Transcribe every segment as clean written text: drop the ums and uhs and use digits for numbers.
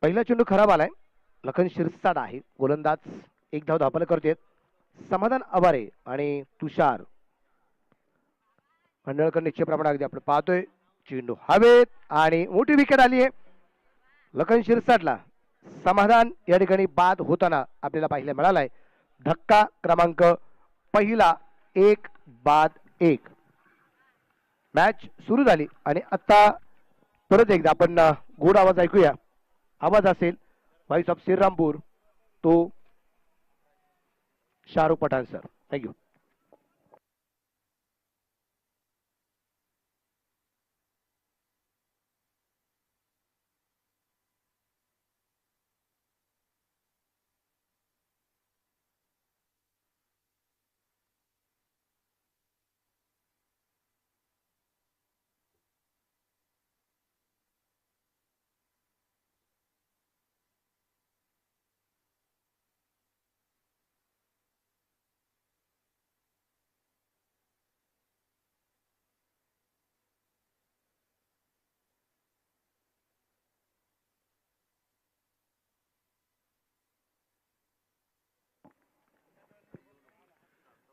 पहिला चेंडू खराब आलाय. लखन शिरसाट आहे गोलंदाज. एक धाव धापल करतेत समाधान अवारे आणि तुषार मंडळकर निश्चयप्रमाणे अगदी आपण पाहतोय. चेंडू हवेत आणि मोठी विकेट आली आहे लखन शिरसाटला. समाधान या ठिकाणी बाद होताना आपल्याला पाहायला मिळालाय. धक्का क्रमांक पहिला 1-1. मॅच सुरू झाली आणि आता परत एकदा आपण गोड आवाज ऐकूया. आवाज असेल व्हॉइस ऑफ श्रीरामपूर, तो शाहरुख पठाण सर. थँक्यू.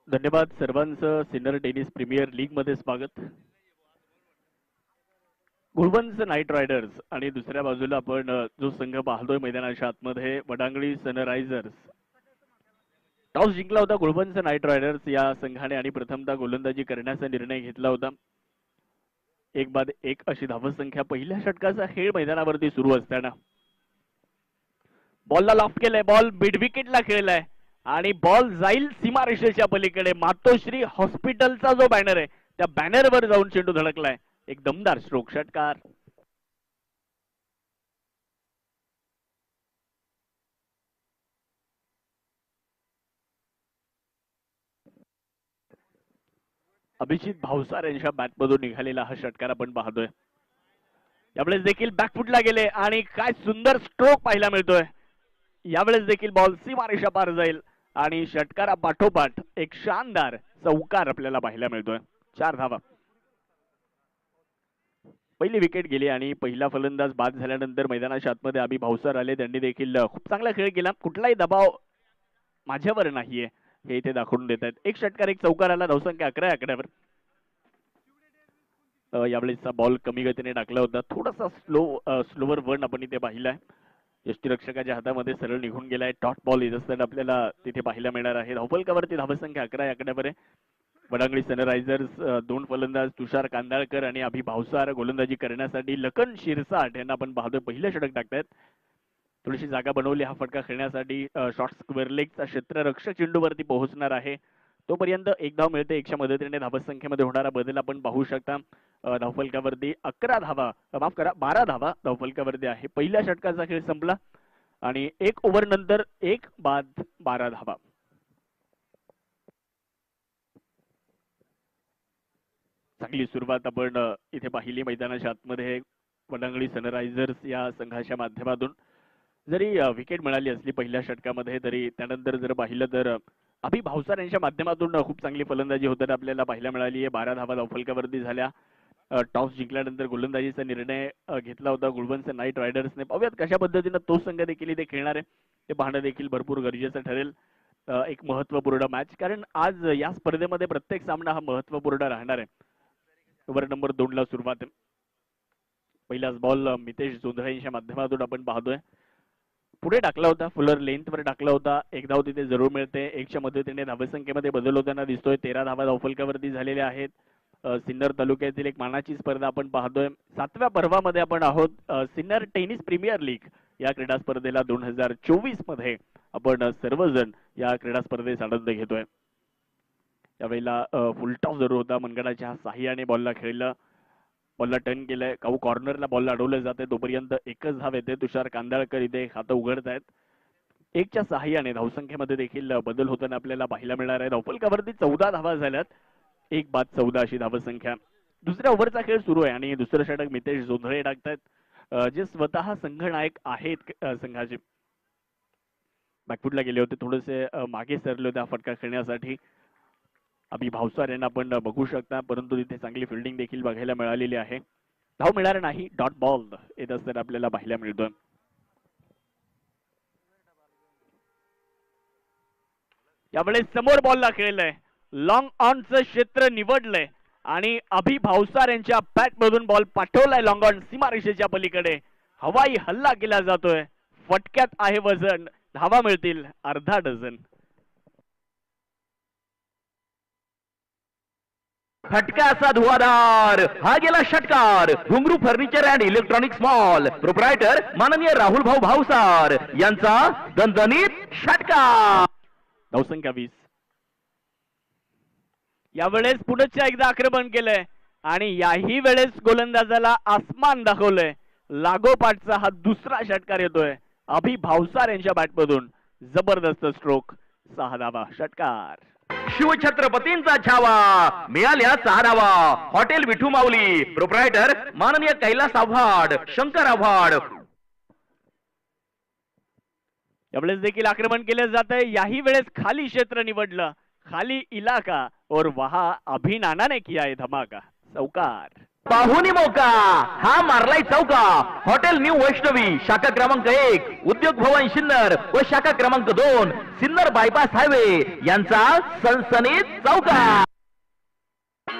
धन्यवाद सर्वांचं सिनियर टेनिस प्रीमियर लीग मध्ये स्वागत. गुळवंच नाईट रायडर्स आणि दुसऱ्या बाजूला आपण जो संघ पाहतोय मैदानाच्या आतमध्ये वडांगळी सनरायझर्स. टॉस जिंकला होता गुळवंच नाईट रायडर्स या संघाने आणि प्रथमतः गोलंदाजी करण्याचा निर्णय घेतला होता. 1-1 अशी धावसंख्या. पहिल्या षटकाचा खेळ मैदानावरती सुरू असताना बॉलला लॉफ्ट केलंय. बॉल मिड विकेटला खेळलाय आणि बॉल जाईल सीमारेषेच्या पलीकडे. मातोश्री हॉस्पिटलचा जो बॅनर आहे त्या बॅनरवर जाऊन चेंडू धडकलाय. एक दमदार स्ट्रोक. षटकार. अभिजित भावसार यांच्या बॅटमधून निघालेला हा षटकार आपण पाहतोय. यावेळेस देखील बॅकफुटला गेले आणि काय सुंदर स्ट्रोक पाहायला मिळतोय. यावेळेस देखील बॉल सीमारेषा पार जाईल आणि षटकारा पाठोपाठ एक शानदार चौकार आपल्याला पाहायला मिळतोय. 4 धावा. पहिली विकेट गेली आणि पहिला फलंदाज बाद झाल्यानंतर मैदानाच्या आतमध्ये अभि भावसार आले. त्यांनी देखील खूप चांगला खेळ केला. कुठलाही दबाव माझ्यावर नाहीये हे इथे दाखवून देत आहेत. एक षटकार एक चौकार आला. धावसंख्या 11 आकड्यावर. यावेळेसचा बॉल कमी गतीने टाकला होता. थोडासा स्लोवर वन आपण इथे पाहिलाय. यष्टीरक्षकाच्या हातामध्ये सरळ निघून गेलाय. डॉट बॉल येत असताना आपल्याला तिथे पाहायला मिळणार आहे. धावफलकावरती धावसंख्या 11 आकड्यावर आहे. वडांगळी सनरायझर्स 2 फलंदाज तुषार कांदाळकर आणि अभि भावसार गोलंदाजी करण्यासाठी लखन शिरसाट यांना आपण पाहतोय पहिलं षटक टाकतायत. थोडीशी जागा बनवली हा फटका खेळण्यासाठी. शॉर्ट स्क्वेअर लेगचा क्षेत्ररक्षक चेंडूवरती पोहोचणार आहे. तोपर्यंत एक धाव मिळते. एकच्या मदतीने धावसंख्येमध्ये होणारा बदल आपण पाहू शकता. धावफलकावरती 11 धावा, माफ करा 12 धावा धावफलकावरती आहे. पहिल्या षटकाचा खेळ संपला आणि 1 ओव्हर नंतर 1 बाद 12 धावा. चांगली सुरुवात आपण इथे पाहिली मैदानाच्या आतमध्ये. वडांगळी सनरायझर्स या संघाच्या माध्यमातून जरी विकेट मिळाली असली पहिल्या षटकामध्ये तरी त्यानंतर जर पाहिलं तर अभि भावसार यांच्या माध्यमातून खूप चांगली फलंदाजी होताना आपल्याला पाहायला मिळाली आहे. 12 धावा धावफलकावरती झाल्या. टॉस जिंकल्यानंतर गोलंदाजीचा निर्णय घेतला होता गुळवंच नाईट रायडर्सने. पाहूयात कशा पद्धतीनं तो संघ देखील इथे खेळणार आहे ते पाहणं देखील भरपूर गरजेचं ठरेल. एक महत्वपूर्ण मॅच, कारण आज या स्पर्धेमध्ये प्रत्येक सामना हा महत्वपूर्ण राहणार आहे. ओव्हर नंबर 2 ला सुरुवात. पहिलाच बॉल मितेश जोंधळे यांच्या माध्यमातून आपण पाहतोय. पुढे टाकला होता, फुलर लेंथवर टाकला होता. एक धाव तिथे जरूर मिळते. 1च्या मदतीने धावसंख्येमध्ये बदल होताना दिसतोय. 13 धावा धावफलकावरती झालेल्या आहेत. सिन्नर तालुक्यातील एक मानाची स्पर्धा आपण पाहतोय. 7व्या पर्वामध्ये आपण आहोत. सिन्नर टेनिस प्रीमियर लीग या क्रीडा स्पर्धेला 2024 मध्ये आपण सर्वजण या क्रीडा स्पर्धेचा आनंद घेतोय. यावेळेला फुलटॉस जरूर होता. मनगडाच्या साह्याने बॉलला खेळलं. बॉलला टर्न केलंय. काऊ कॉर्नरला बॉलला अडवलं जाते. तोपर्यंत एकच धाव येते. तुषार कांदाळकर इथे खातं उघडत आहेत. 1च्या साह्याने धावसंख्येमध्ये देखील बदल होताना आपल्याला पाहायला मिळणार आहे. धावफलकावरती 14 धावा झाल्यात. 1 बाद 14 अशी धावसंख्या. दुसऱ्या ओव्हरचा खेळ सुरू आहे आणि दुसरं षटक मितेश जोंधळे टाकतायत जे स्वतः संघनायक आहेत संघाचे. बॅकफुटला गेले होते. थोडेसे मागे सरले होते हा फटका खेळण्यासाठी. अभि भावसार यांना आपण बघू शकता, परंतु तिथे चांगली फिल्डिंग देखील बघायला मिळालेली आहे. धाव मिळणार नाही. डॉट बॉल येत असताना आपल्याला पाहायला मिळतोय. यावेळेस समोर बॉलला खेळलंय, लॉंग ऑनचं क्षेत्र निवडलंय आणि अभि भावसार यांच्या बॅट मधून बॉल पाठवलाय लॉंग ऑन सीमारेषेच्या पलीकडे. हवाई हल्ला केला जातोय, फटक्यात आहे वजन, धावा मिळतील अर्धा डझन. फटका असा धुवाधार, हा गेला षटकार. घुंगरू furniture and electronics mall proprietor माननीय राहुल भाऊ भावसार यांचा दणदणीत षटकार. धावसंख्या 20. यावेळेस पुढच्या एकदा आक्रमण केलंय आणि याही वेळेस गोलंदाजाला आसमान दाखवलंय. लागोपाठचा हा दुसरा षटकार येतोय अभि भावसार यांच्या बॅटमधून. जबरदस्त स्ट्रोक, 6 धावा, षटकार. शिवछत्रपतींचा छावा, मिळाल्या 6 धावा. हॉटेल विठू माऊली प्रोप्रायटर माननीय कैलास आव्हाड, शंकर आव्हाड. यावेळेस देखील आक्रमण केलं जात आहे. याही वेळेस खाली क्षेत्र निवडलं, खाली इलाका और वहा अभि नानाने किया है धमाका. चौकार. पाहुणी मौका, हा मारलाय चौका. हॉटेल न्यू वैष्णवी शाखा क्रमांक 1, उद्योग भवन सिन्नर व शाखा क्रमांक 2 सिन्नर बायपास हायवे यांचा सनसनीत चौका.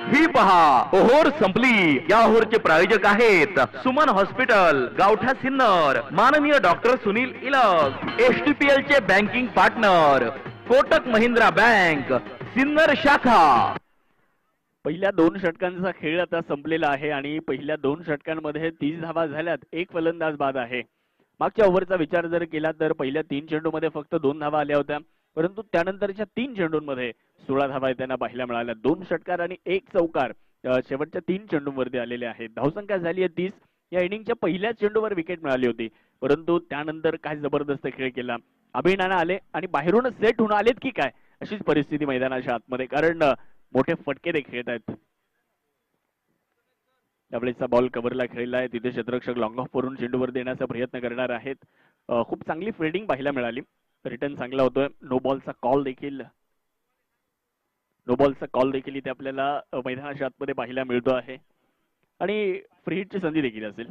ही पहा ओहोर संपली. या ओहोरचे प्रायोजक आहेत सुमन हॉस्पिटल, गावठा सिन्नर, माननीय डॉक्टर सुनील इलक. HTPL चे banking partner Kotak Mahindra bank Sinnar शाखा. पहिल्या 2 षटकांचा खेळ आता संपलेला आहे आणि पहिल्या 2 षटकांमध्ये 30 धावा झाल्यात. एक फलंदाज बाद आहे. मागच्या ओव्हरचा विचार जर केला तर पहिल्या 3 चेंडूमध्ये फक्त 2 धावा आल्या होत्या, परंतु त्यानंतरच्या 3 चेंडूंमध्ये 16 धावा त्यांना पाहायला मिळाल्या. 2 षटकार आणि 1 चौकार शेवटच्या 3 चेंडूंवरती आलेले आहेत. धावसंख्या झाली आहे 30. या इनिंगच्या पहिल्या चेंडूवर विकेट मिळाली होती, परंतु त्यानंतर काय जबरदस्त खेळ केला. अभि नाना आले आणि बाहेरूनच सेट होऊन आलेत की काय अशीच परिस्थिती मैदानाच्या आतमध्ये, कारण मोठे फटके ते खेळत आहेत. त्यावेळेसचा बॉल कव्हरला खेळला आहे, तिथे क्षेत्ररक्षक लॉंग ऑफ वरून चेंडूवर देण्याचा प्रयत्न करणार आहेत. खूप चांगली फिल्डिंग पाहायला मिळाली, रिटर्न चांगला होतोय. नो बॉलचा कॉल देखील इथे आपल्याला मैदानाच्या आतमध्ये पाहायला मिळतो आहे आणि फ्री हिटची संधी देखील असेल.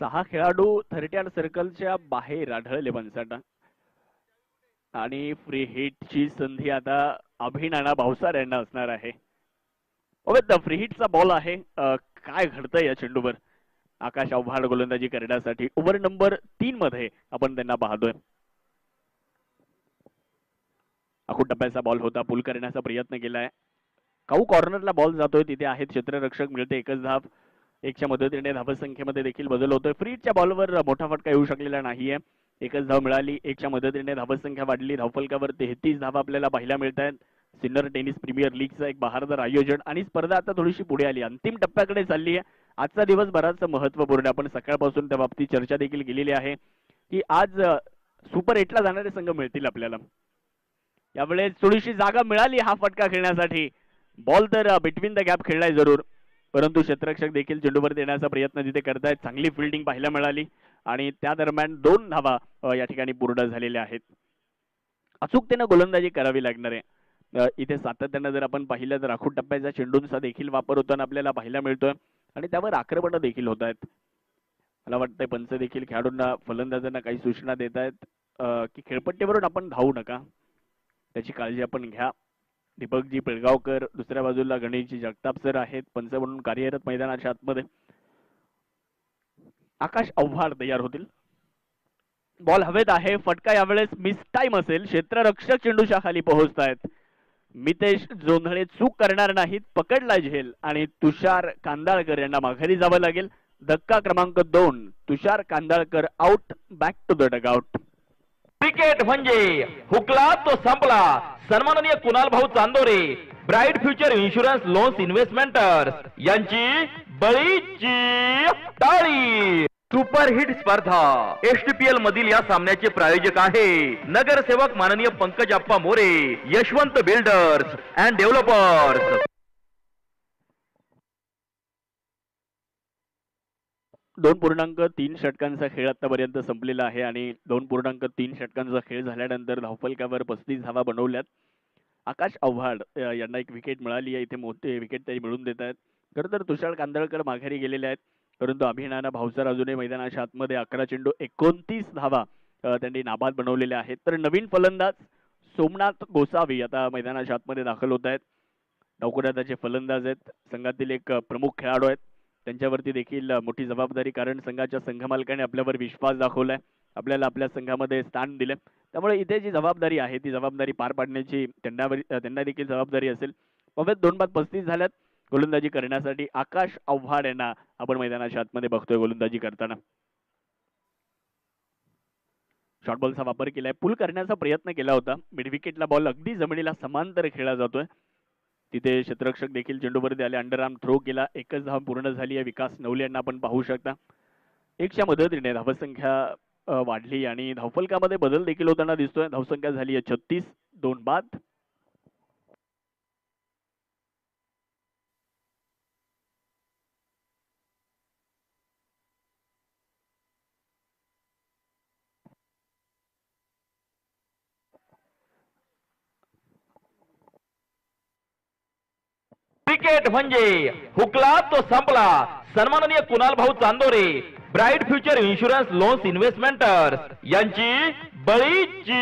सहा खेळाडू 30 सर्कलच्या बाहेर आढळले बनसाटा आणि फ्री हिटची संधी आता अभि नाना भावसार यांना असणार आहे. फ्री हिटचा बॉल आहे. काय घडतंय या चेंडूवर? आकाश आव्हाड गोलंदाजी करण्यासाठी ओव्हर नंबर 3 मध्ये आपण त्यांना पाहतोय. आखूड टप्प्याचा बॉल होता, पुल करण्याचा प्रयत्न केलाय. काऊ कॉर्नरला बॉल जातोय, तिथे आहेत क्षेत्ररक्षक, मिळते एकच धाव. 1च्या मदतीने धावसंख्येमध्ये देखील बदल होतोय. फ्री हिटच्या बॉलवर मोठा फटका येऊ शकलेला नाहीये. एकच धाव मिळाली. 1च्या मदतीने धावसंख्या वाढली. धावफलकावर 33 धावा आपल्याला पाहायला मिळत आहेत. सिन्नर टेनिस प्रीमियर लीगचं एक बहारदार आयोजन आणि स्पर्धा आता थोडीशी पुढे आली, अंतिम टप्प्याकडे चालली आहे. आजचा दिवस बराच महत्वपूर्ण. आपण सकाळपासून त्या बाबतीत चर्चा देखील केलेली आहे की आज सुपर 8 ला जाणारे संघ मिळतील आपल्याला. यावेळेस थोडीशी जागा मिळाली हा फटका खेळण्यासाठी. बॉल तर बिटवीन द गॅप खेळलाय जरूर, परंतु क्षेत्ररक्षक देखील चेंडूवर देण्याचा प्रयत्न जिथे करतायत. चांगली फिल्डिंग पाहायला मिळाली आणि त्या दरम्यान 2 धावा या ठिकाणी पूर्ण झालेल्या आहेत. अचूकतेनं गोलंदाजी करावी लागणार आहे. इथे सातत्यानं जर आपण पाहिलं तर आखूड टप्प्याच्या चेंडूंचा देखील वापर होताना आपल्याला पाहायला मिळतोय आणि त्यावर आक्रमण देखील होत आहेत. मला वाटतंय पंच देखील खेळाडूंना, फलंदाजांना काही सूचना देत आहेत की खेळपट्टीवरून आपण धावू नका, त्याची काळजी आपण घ्या. दीपकजी पिळगावकर दुसऱ्या बाजूला गणेशजी जगताप सर आहेत पंच म्हणून कार्यरत मैदानाच्या आतमध्ये. आकाश आव्हाड तयार होतील. बॉल हवेत आहे. फटका यावेळेस मिस टाइम असेल. क्षेत्ररक्षक चेंडूच्या खाली पोहोचतायत. मितेश जोंधळे चूक करणार नाहीत. पकडला झेल आणि तुषार कांदाळकर यांना माघारी जावं लागेल. धक्का क्रमांक 2. Tushar Kandalkar out, back to the dugout. Cricket म्हणजे हुकला तो संपला. सन्माननीय कुणाल भाऊ Chandore, bright future insurance loans इन्व्हेस्टमेंटर्स यांची बळीची टाळी. सुपरहिट स्पर्धा HTPL मधील या सामन्याचे प्रायोजक आहे नगरसेवक माननीय Pankaj Appa More, Yashwant builders and developers. 2.3 षटकांचा खेळ आतापर्यंत संपलेला आहे आणि 2.3 षटकांचा खेळ झाल्यानंतर धावफलकावर 35 धावा बनवल्यात. आकाश आव्हाड यांना एक विकेट मिळाली आहे. इथे मोठे विकेट तरी मिळून देत आहेत. खरं तर तुषार कांदळकर माघारी गेलेले आहेत, परंतु अभिनाना भावसार अजूनही मैदानाच्या आतमध्ये 11 चेंडू 29 धावा त्यांनी नाबाद बनवलेल्या आहेत. तर नवीन फलंदाज सोमनाथ गोसावी आता मैदानाच्या आतमध्ये दाखल होत आहेत. डावखुराचे फलंदाज आहेत, संघातील एक प्रमुख खेळाडू आहेत, त्यांच्यावरती देखील मोठी जबाबदारी, कारण संघाच्या संघमालकाने आपल्यावर विश्वास दाखवलाय, आपल्याला आपल्या संघामध्ये स्थान दिले, त्यामुळे इथे जी जबाबदारी आहे ती जबाबदारी पार पाडण्याची त्यांना देखील जबाबदारी असेल. पवेत 2 बाद 35 झाल्यात. गोलंदाजी करण्यासाठी आकाश आव्हाड यांना आपण मैदानाच्या आतमध्ये बघतोय गोलंदाजी करताना. शॉर्ट बॉलचा वापर केलाय, पुल करण्याचा प्रयत्न केला होता, मिड विकेटला बॉल अगदी जमिनीला समांतर खेळला जातोय, तिथे क्षेत्ररक्षक देखील चेंडूवरती आले, अंडरआर्म थ्रो केला, एकच धाव पूर्ण झाली आहे. विकास नवले यांना आपण पाहू शकता. एकच्या मदतीने धावसंख्या वाढली आणि धावफलकामध्ये बदल देखील होताना दिसतोय. धावसंख्या झाली आहे 36, 2 बाद. क्रिकेट म्हणजे हुकला तो संपला. सन्माननीय कुणाल भाऊ Chandore, bright future insurance loans इन्व्हेस्टमेंटर्स यांची बळीची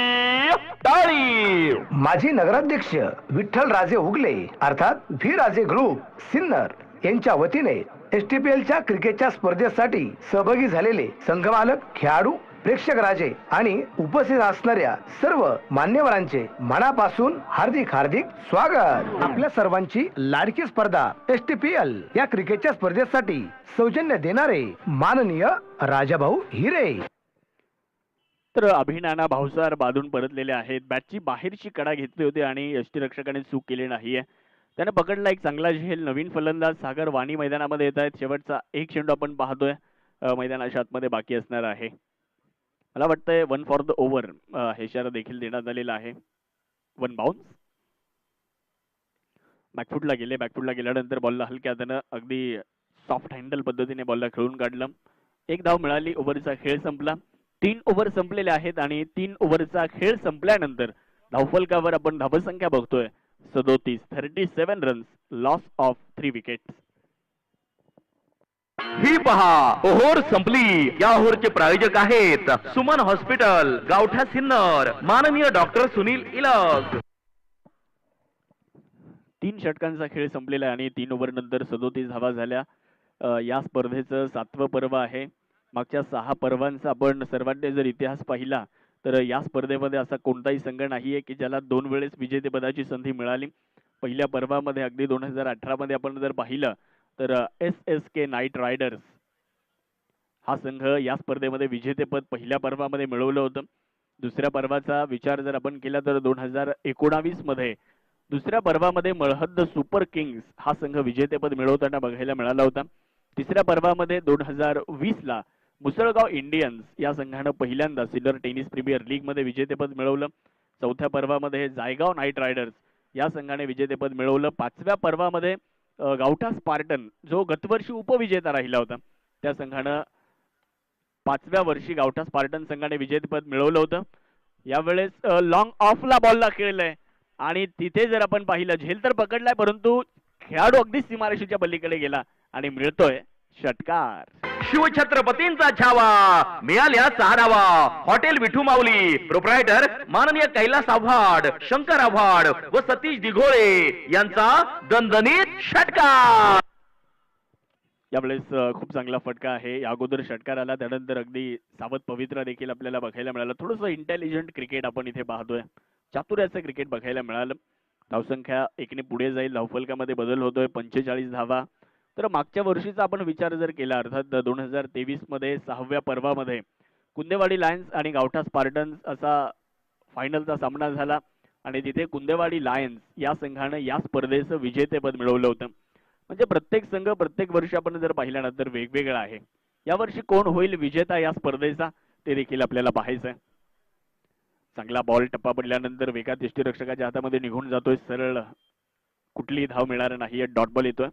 टाळी. माजी नगराध्यक्ष विठ्ठल राजे उगले अर्थात व्ही राजे ग्रुप सिन्नर यांच्या वतीने STPLच्या क्रिकेटच्या स्पर्धेसाठी सहभागी झालेले संघमालक, खेळाडू, प्रेक्षक राजे आणि उपस्थित असणाऱ्या सर्व मान्यवरांचे मनापासून हार्दिक हार्दिक स्वागत. आपल्या सर्वांची लाडकी स्पर्धा STPL या क्रिकेटच्या स्पर्धेसाठी सौजन्य देणारे माननीय राजाभाऊ हिरे. तर अभिनाना भावसार बादून परतलेले आहेत. बॅटची बाहेरची कडा घेतली होती आणि यष्टीरक्षकाने चूक केली नाहीये, त्याने पकडला एक चांगला झेल. नवीन फलंदाज सागर वाणी मैदानामध्ये येत आहेत. शेवटचा एक चेंडू आपण पाहतोय मैदानाच्या आतमध्ये बाकी असणार आहे. मला वाटतंय 1 फॉर द ओव्हर हे इशारा देखील देण्यात आलेला आहे. 1 बाउन्स. बॅकफुटला गेल्यानंतर बॉलला हलक्या हातानं अगदी सॉफ्ट हँडल पद्धतीने बॉलला खेळून काढलं. 1 धाव मिळाली. ओव्हरचा खेळ संपला. 3 ओव्हर संपलेले आहेत आणि 3 ओव्हरचा खेळ संपल्यानंतर धावफलकावर आपण धावसंख्या बघतोय 37 रन्स, लॉस ऑफ 3 विकेट्स. ही पहा ओव्हर संपली. या ओव्हरचे प्रायोजक आहेत सुमन हॉस्पिटल, गावठा सिन्नर, माननीय डॉक्टर सुनील इलग. 3 षटकांचा खेळ संपलेला आहे आणि 3 ओव्हर नंतर 37 धावा झाल्या. या स्पर्धेचं 7वं पर्व आहे. मागच्या 6 पर्वांचा आपण सर्वांनी जर इतिहास पाहिला तर या स्पर्धेमध्ये असा कोणताही संघ नाहीये की ज्याला 2 वेळेस विजेतेपदाची संधी मिळाली. पहिल्या पर्वामध्ये अगदी 2018 मध्ये आपण जर पाहिलं तर SSK नाईट रायडर्स हा संघ या स्पर्धेमध्ये विजेतेपद पहिल्या पर्वामध्ये मिळवलं होतं. दुसऱ्या पर्वाचा विचार जर आपण केला तर 2019 मध्ये दुसऱ्या पर्वामध्ये मळहद्द सुपर किंग्स हा संघ विजेतेपद मिळवताना बघायला मिळाला होता. तिसऱ्या पर्वामध्ये 2020 ला मुसळगाव इंडियन्स या संघानं पहिल्यांदा सिल्वर टेनिस प्रीमियर लीग मध्ये विजेतेपद मिळवलं. चौथ्या पर्वामध्ये जायगाव नाईट रायडर्स या संघाने विजेतेपद मिळवलं. 5व्या पर्वामध्ये गावठा स्पार्टन जो गतवर्षी उपविजेता राहिला होता त्या संघानं 5व्या वर्षी गावठा स्पार्टन संघाने विजेतेपद मिळवलं होतं. यावेळेस लॉंग ऑफला बॉलला खेळलंय आणि तिथे जर आपण पाहिलं झेल तर पकडलाय, परंतु खेळाडू अगदी सीमारेषेच्या पलीकडे गेला आणि मिळतोय षटकार. शिवछत्रपतींचा छावा मिळाल्या 6 धावा. हॉटेल विठू माऊली, प्रोप्रायटर माननीय कैलास आव्हाड, शंकर आव्हाड व सतीश दिघोळे यांचा दणदणीत षटकार. यावेळेस खूप चांगला फटका आहे. या अगोदर षटकार आला, त्यानंतर अगदी सावध पवित्रा देखील आपल्याला बघायला मिळाला. थोडंसं इंटेलिजंट क्रिकेट आपण इथे पाहतोय, चातुर्याचं क्रिकेट बघायला मिळालं. धावसंख्या 1ने पुढे जाईल. धावफलकामध्ये बदल होतोय 45 धावा. तर मागच्या वर्षीचा आपण विचार जर केला अर्थात 2023 मध्ये 6व्या पर्वामध्ये कुंदेवाडी लायन्स आणि गावठा स्पार्टन्स असा फायनलचा सामना झाला आणि तिथे कुंदेवाडी लायन्स या संघानं या स्पर्धेचं विजेतेपद मिळवलं होतं. म्हणजे प्रत्येक संघ प्रत्येक वर्षी आपण जर पाहिलं ना तर वेगवेगळा आहे. यावर्षी कोण होईल विजेता या स्पर्धेचा ते देखील आपल्याला पाहायचंय. चांगला बॉल टप्पा पडल्यानंतर वेगात यष्टीरक्षकाच्या हातामध्ये निघून जातोय. सरळ कुठलीही धाव मिळणार नाहीये. डॉट बॉल येतोय.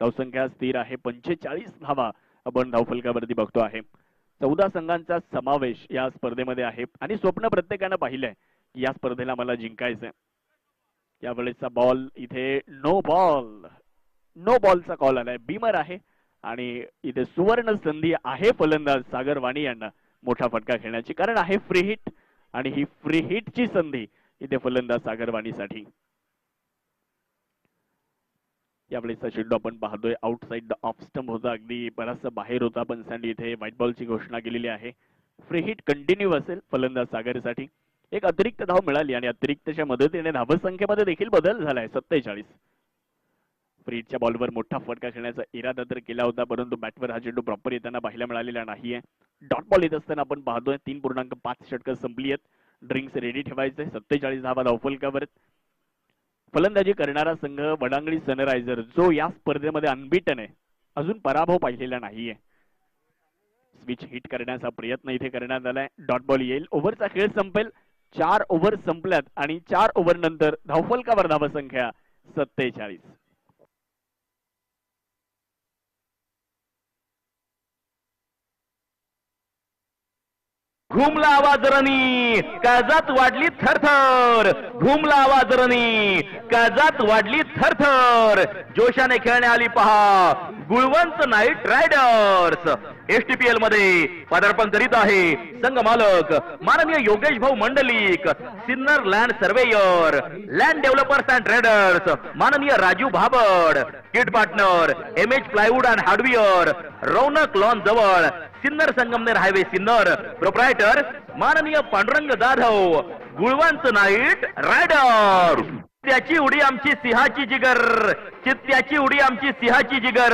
धावसंख्या स्थिर आहे. 45 धावा आपण धावफलकावरती बघतो आहे. 14 संघांचा समावेश या स्पर्धेमध्ये आहे आणि स्वप्न प्रत्येकानं पाहिलंय या स्पर्धेला मला जिंकायचंय. यावेळेसचा बॉल इथे नो बॉल. नो बॉलचा कॉल आलाय, बीमर आहे आणि इथे सुवर्ण संधी आहे फलंदाज सागर वाणी यांना मोठा फटका खेळण्याची, कारण आहे फ्री हिट आणि ही फ्री हिटची संधी इथे फलंदाज सागर वाणीसाठी. यावेळेचा चेंडू आपण पाहतोय आउटसाइड द ऑफ स्टंप होता, अगदी बराचसा बाहेर होता, पण पंचांनी इथे व्हाईट बॉलची घोषणा केलेली आहे. फ्री हिट कंटिन्यू असेल फलंदाज सागरसाठी. एक अतिरिक्त धाव मिळाली आणि अतिरिक्तच्या मदतीने धावसंख्येमध्ये देखील बदल झालाय 47. फ्री हिटच्या बॉलवर मोठा फटका खेळण्याचा इरादा तर केला होता, परंतु बॅटवर हा चेंडू प्रॉपर येताना पाहायला मिळालेला नाहीये. डॉट बॉल येत असताना आपण पाहतोय 3.5 षटकं संपली आहेत. ड्रिंक्स रेडी ठेवायचे. 47 धावा धावफलकावर. फलंदाजी करणारा संघ वडांगणी सनरायझर, जो या स्पर्धेमध्ये अनबीटन आहे, अजून पराभव पाहिलेला नाहीये. स्विच हिट करण्याचा प्रयत्न इथे करण्यात आलाय. डॉट बॉल येईल. ओव्हरचा खेळ संपेल. 4 ओव्हर संपल्यात आणि 4 ओव्हर नंतर धावफलकावर धावसंख्या 47. घुमला आवाज रनी, काळजात वाढली थरथर. घुमला आवाज रनी, काळजात वाढली थरथर. जोशाने खेळणे आली पहा गुळवंत नाईट रायडर्स. एसटीपीएल मध्ये पदार्पण करीत आहे संघ मालक माननीय Yogesh Bhau Mandlik, Sinnar land surveyor, land developers and traders माननीय Raju Bhabad, kit partner MH plywood and hardware, Raunak lawn जवळ, सिन्नर संगमनेर हायवे सिन्नर, प्रोप्रायटर माननीय पांडुरंग जाधव, गुळवंत नाईट रायडर. त्याची उडी आमची सिंहाची जिगर, चित्त्याची उडी आमची सिंहाची जिगर.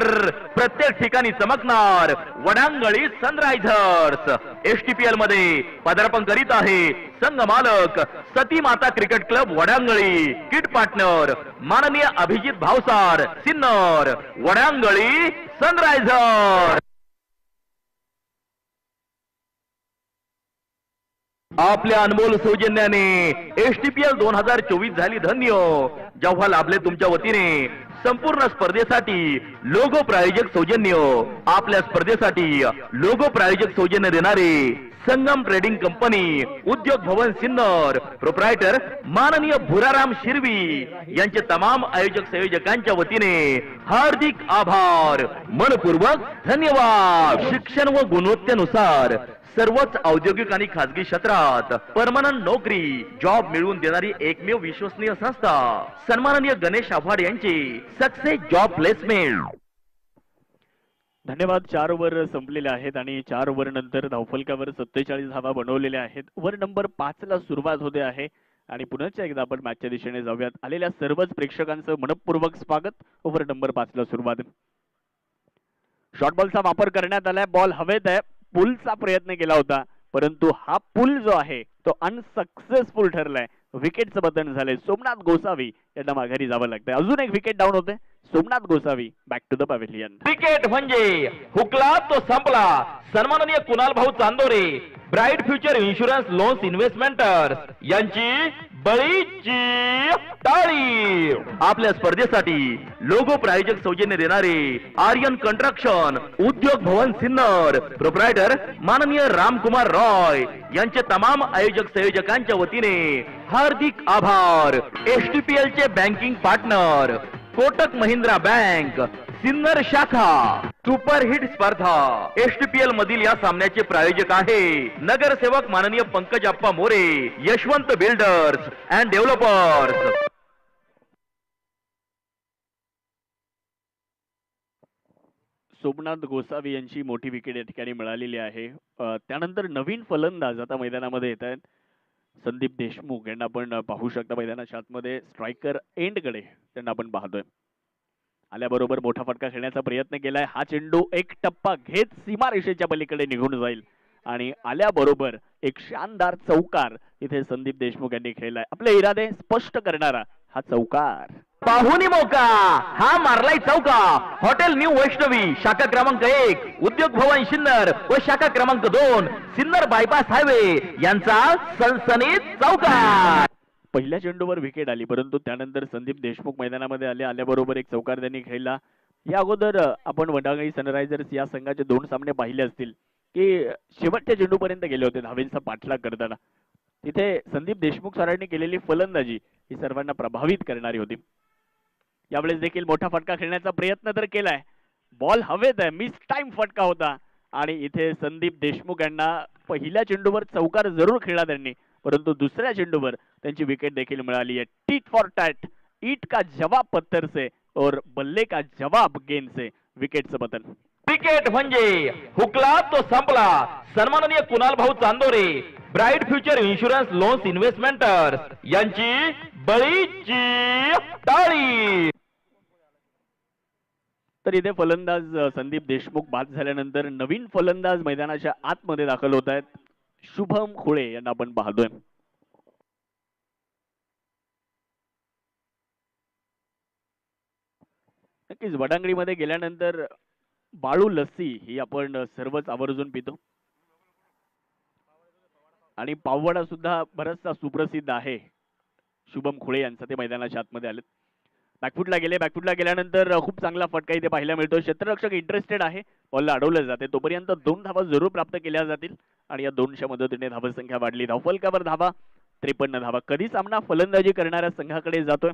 प्रत्येक ठिकाणी चमकणार वडांगळी सनरायझर्स. एसटीपीएल मध्ये पदार्पण करीत आहे संघ मालक सती माता क्रिकेट क्लब वडांगळी, किट पार्टनर माननीय अभिजित भावसार, सिन्नर. वडांगळी सनरायझर्स. आपल्या अनमोल सौजन्याने एसटीपीएल 2024 झाली धन्य. जेव्हा लाभले तुमच्या वतीने संपूर्ण स्पर्धेसाठी लोगो प्रायोजक सौजन्य. आपल्या स्पर्धेसाठी लोगो प्रायोजक सौजन्य देणारे संगम ट्रेडिंग कंपनी, उद्योग भवन सिन्नर, प्रोप्रायटर माननीय भुराराम शिरवी यांचे तमाम आयोजक संयोजकांच्या वतीने हार्दिक आभार, मनपूर्वक धन्यवाद. शिक्षण व गुणवत्तेनुसार सर्वच औद्योगिक आणि खासगी क्षेत्रात परमनंट नोकरी जॉब मिळवून देणारी एकमेव विश्वसनीय संस्था सन्माननीय गणेश आव्हाड यांची सक्सेस जॉब प्लेसमेंट. धन्यवाद. 4 ओव्हर संपलेले आहेत आणि 4 ओव्हर नंतर धावफलकावर 47 धावा बनवलेल्या आहेत. ओव्हर नंबर 5 ला सुरुवात होते आहे आणि पुन्हा एकदा आपण मॅचच्या दिशेने जाऊयात. आलेल्या सर्वच प्रेक्षकांचं मनपूर्वक स्वागत. ओव्हर नंबर 5 ला सुरुवात. शॉर्ट बॉलचा वापर करण्यात आलाय. बॉल हवेत आहे. पुलचा प्रयत्न केला होता, परंतु हा पुल जो आहे तो अनसक्सेसफुल ठरलाय. विकेटचं बदल झालंय. सोमनाथ गोसावी यांना माघारी जावं लागतंय. अजून एक विकेट डाऊन होते. Somnath Gosavi back to the pavilion. Wicket म्हणजे हुकला तो संपला. सन्माननीय कुणाल भाऊ Chandore, bright future insurance loans इन्व्हेस्टमेंटर्स यांची बळीची टाळी. आपल्या स्पर्धेसाठी लोगो प्रायोजक सौजन्य देणारे आर्यन कंस्ट्रक्शन, उद्योग भवन सिन्नर, प्रोप्रायटर माननीय रामकुमार रॉय यांचे तमाम आयोजक संयोजकांच्या वतीने हार्दिक आभार. एसटीपीएल चे banking partner Kotak Mahindra bank, Sinnar शाखा. सुपरहिट स्पर्धा एसटीपीएल मधील या सामन्याचे प्रायोजक आहे नगरसेवक माननीय Pankaj Appa More, Yashwant builders and developers. Somnath Gosavi यांची मोठी विकेट या ठिकाणी मिळालेली आहे. त्यानंतर नवीन फलंदाज आता मैदानामध्ये येत आहेत. संदीप देशमुख यांना आपण पाहू शकता मैदानाच्या आतमध्ये. स्ट्रायकर एंडकडे त्यांना आपण पाहतोय. आल्याबरोबर मोठा फटका खेळण्याचा प्रयत्न केलाय. हा चेंडू एक टप्पा घेत सीमारेषेच्या पलीकडे निघून जाईल आणि आल्याबरोबर एक शानदार चौकार इथे संदीप देशमुख यांनी खेळलाय. आपले इरादे स्पष्ट करणारा हा चौकार. पाहुणी मौका हा मारलाय चौका. हॉटेल न्यू वैष्णवी शाखा क्रमांक 1, उद्योग भवन सिन्नर व शाखा क्रमांक 2 सिन्नर बायपास हायवे यांचा सनसनीत चौकार. पहिल्या चेंडूवर विकेट आली, परंतु त्यानंतर संदीप देशमुख मैदानामध्ये आल्याबरोबर एक चौकार त्यांनी खेळला. या अगोदर आपण वडांगणी सनरायझर्स या संघाचे 2 सामने पाहिले असतील की शेवटच्या चेंडूपर्यंत गेले होते धावेंचा पाठलाग करताना. तिथे संदीप देशमुख सरांनी केलेली फलंदाजी ही सर्वांना प्रभावित करणारी होती. यावेळेस देखील मोठा फटका खेळण्याचा प्रयत्न तर केलाय, बॉल हवेत आहे, मिस टाइम फटका होता आणि इथे संदीप देशमुख यांना पहिल्या चेंडूवर चौकार जरूर खेळला त्यांनी, परंतु दुसऱ्या चेंडूवर त्यांची विकेट देखील मिळाली आहे. टीट फॉर टॅट, ईट का जवाब पत्थर से और बल्ले का जवाब गेंद से, विकेटचं पतन. क्रिकेट म्हणजे हुकला तो संपला. सन्माननीय कुणाल भाऊ Chandore, bright future insurance loans इन्व्हेस्टमेंटर्स यांची बळीची टाळी. तर इथे फलंदाज संदीप देशमुख बाद झाल्यानंतर नवीन फलंदाज मैदानाच्या आतमध्ये दाखल होत आहेत. शुभम खुळे यांना आपण पाहतोय. नक्कीच वडांगणीमध्ये गेल्यानंतर बाळू लस्सी ही आपण सर्वच आवर्जून पितो आणि पाववडा सुद्धा बराचसा सुप्रसिद्ध आहे. शुभम खुळे यांचा ते मैदानाच्या आतमध्ये आले. बॅकफुटला गेले, बॅकफुटला गेल्यानंतर खूप चांगला फटका इथे पाहायला मिळतो. क्षेत्ररक्षक इंटरेस्टेड आहे, बॉलला अडवलं जाते, तोपर्यंत 2 धावा जरूर प्राप्त केल्या जातील आणि या 2च्या मदतीने धावसंख्या वाढली. धावफलकावर धावा 53 धावा. कधी सामना फलंदाजी करणाऱ्या संघाकडे जातोय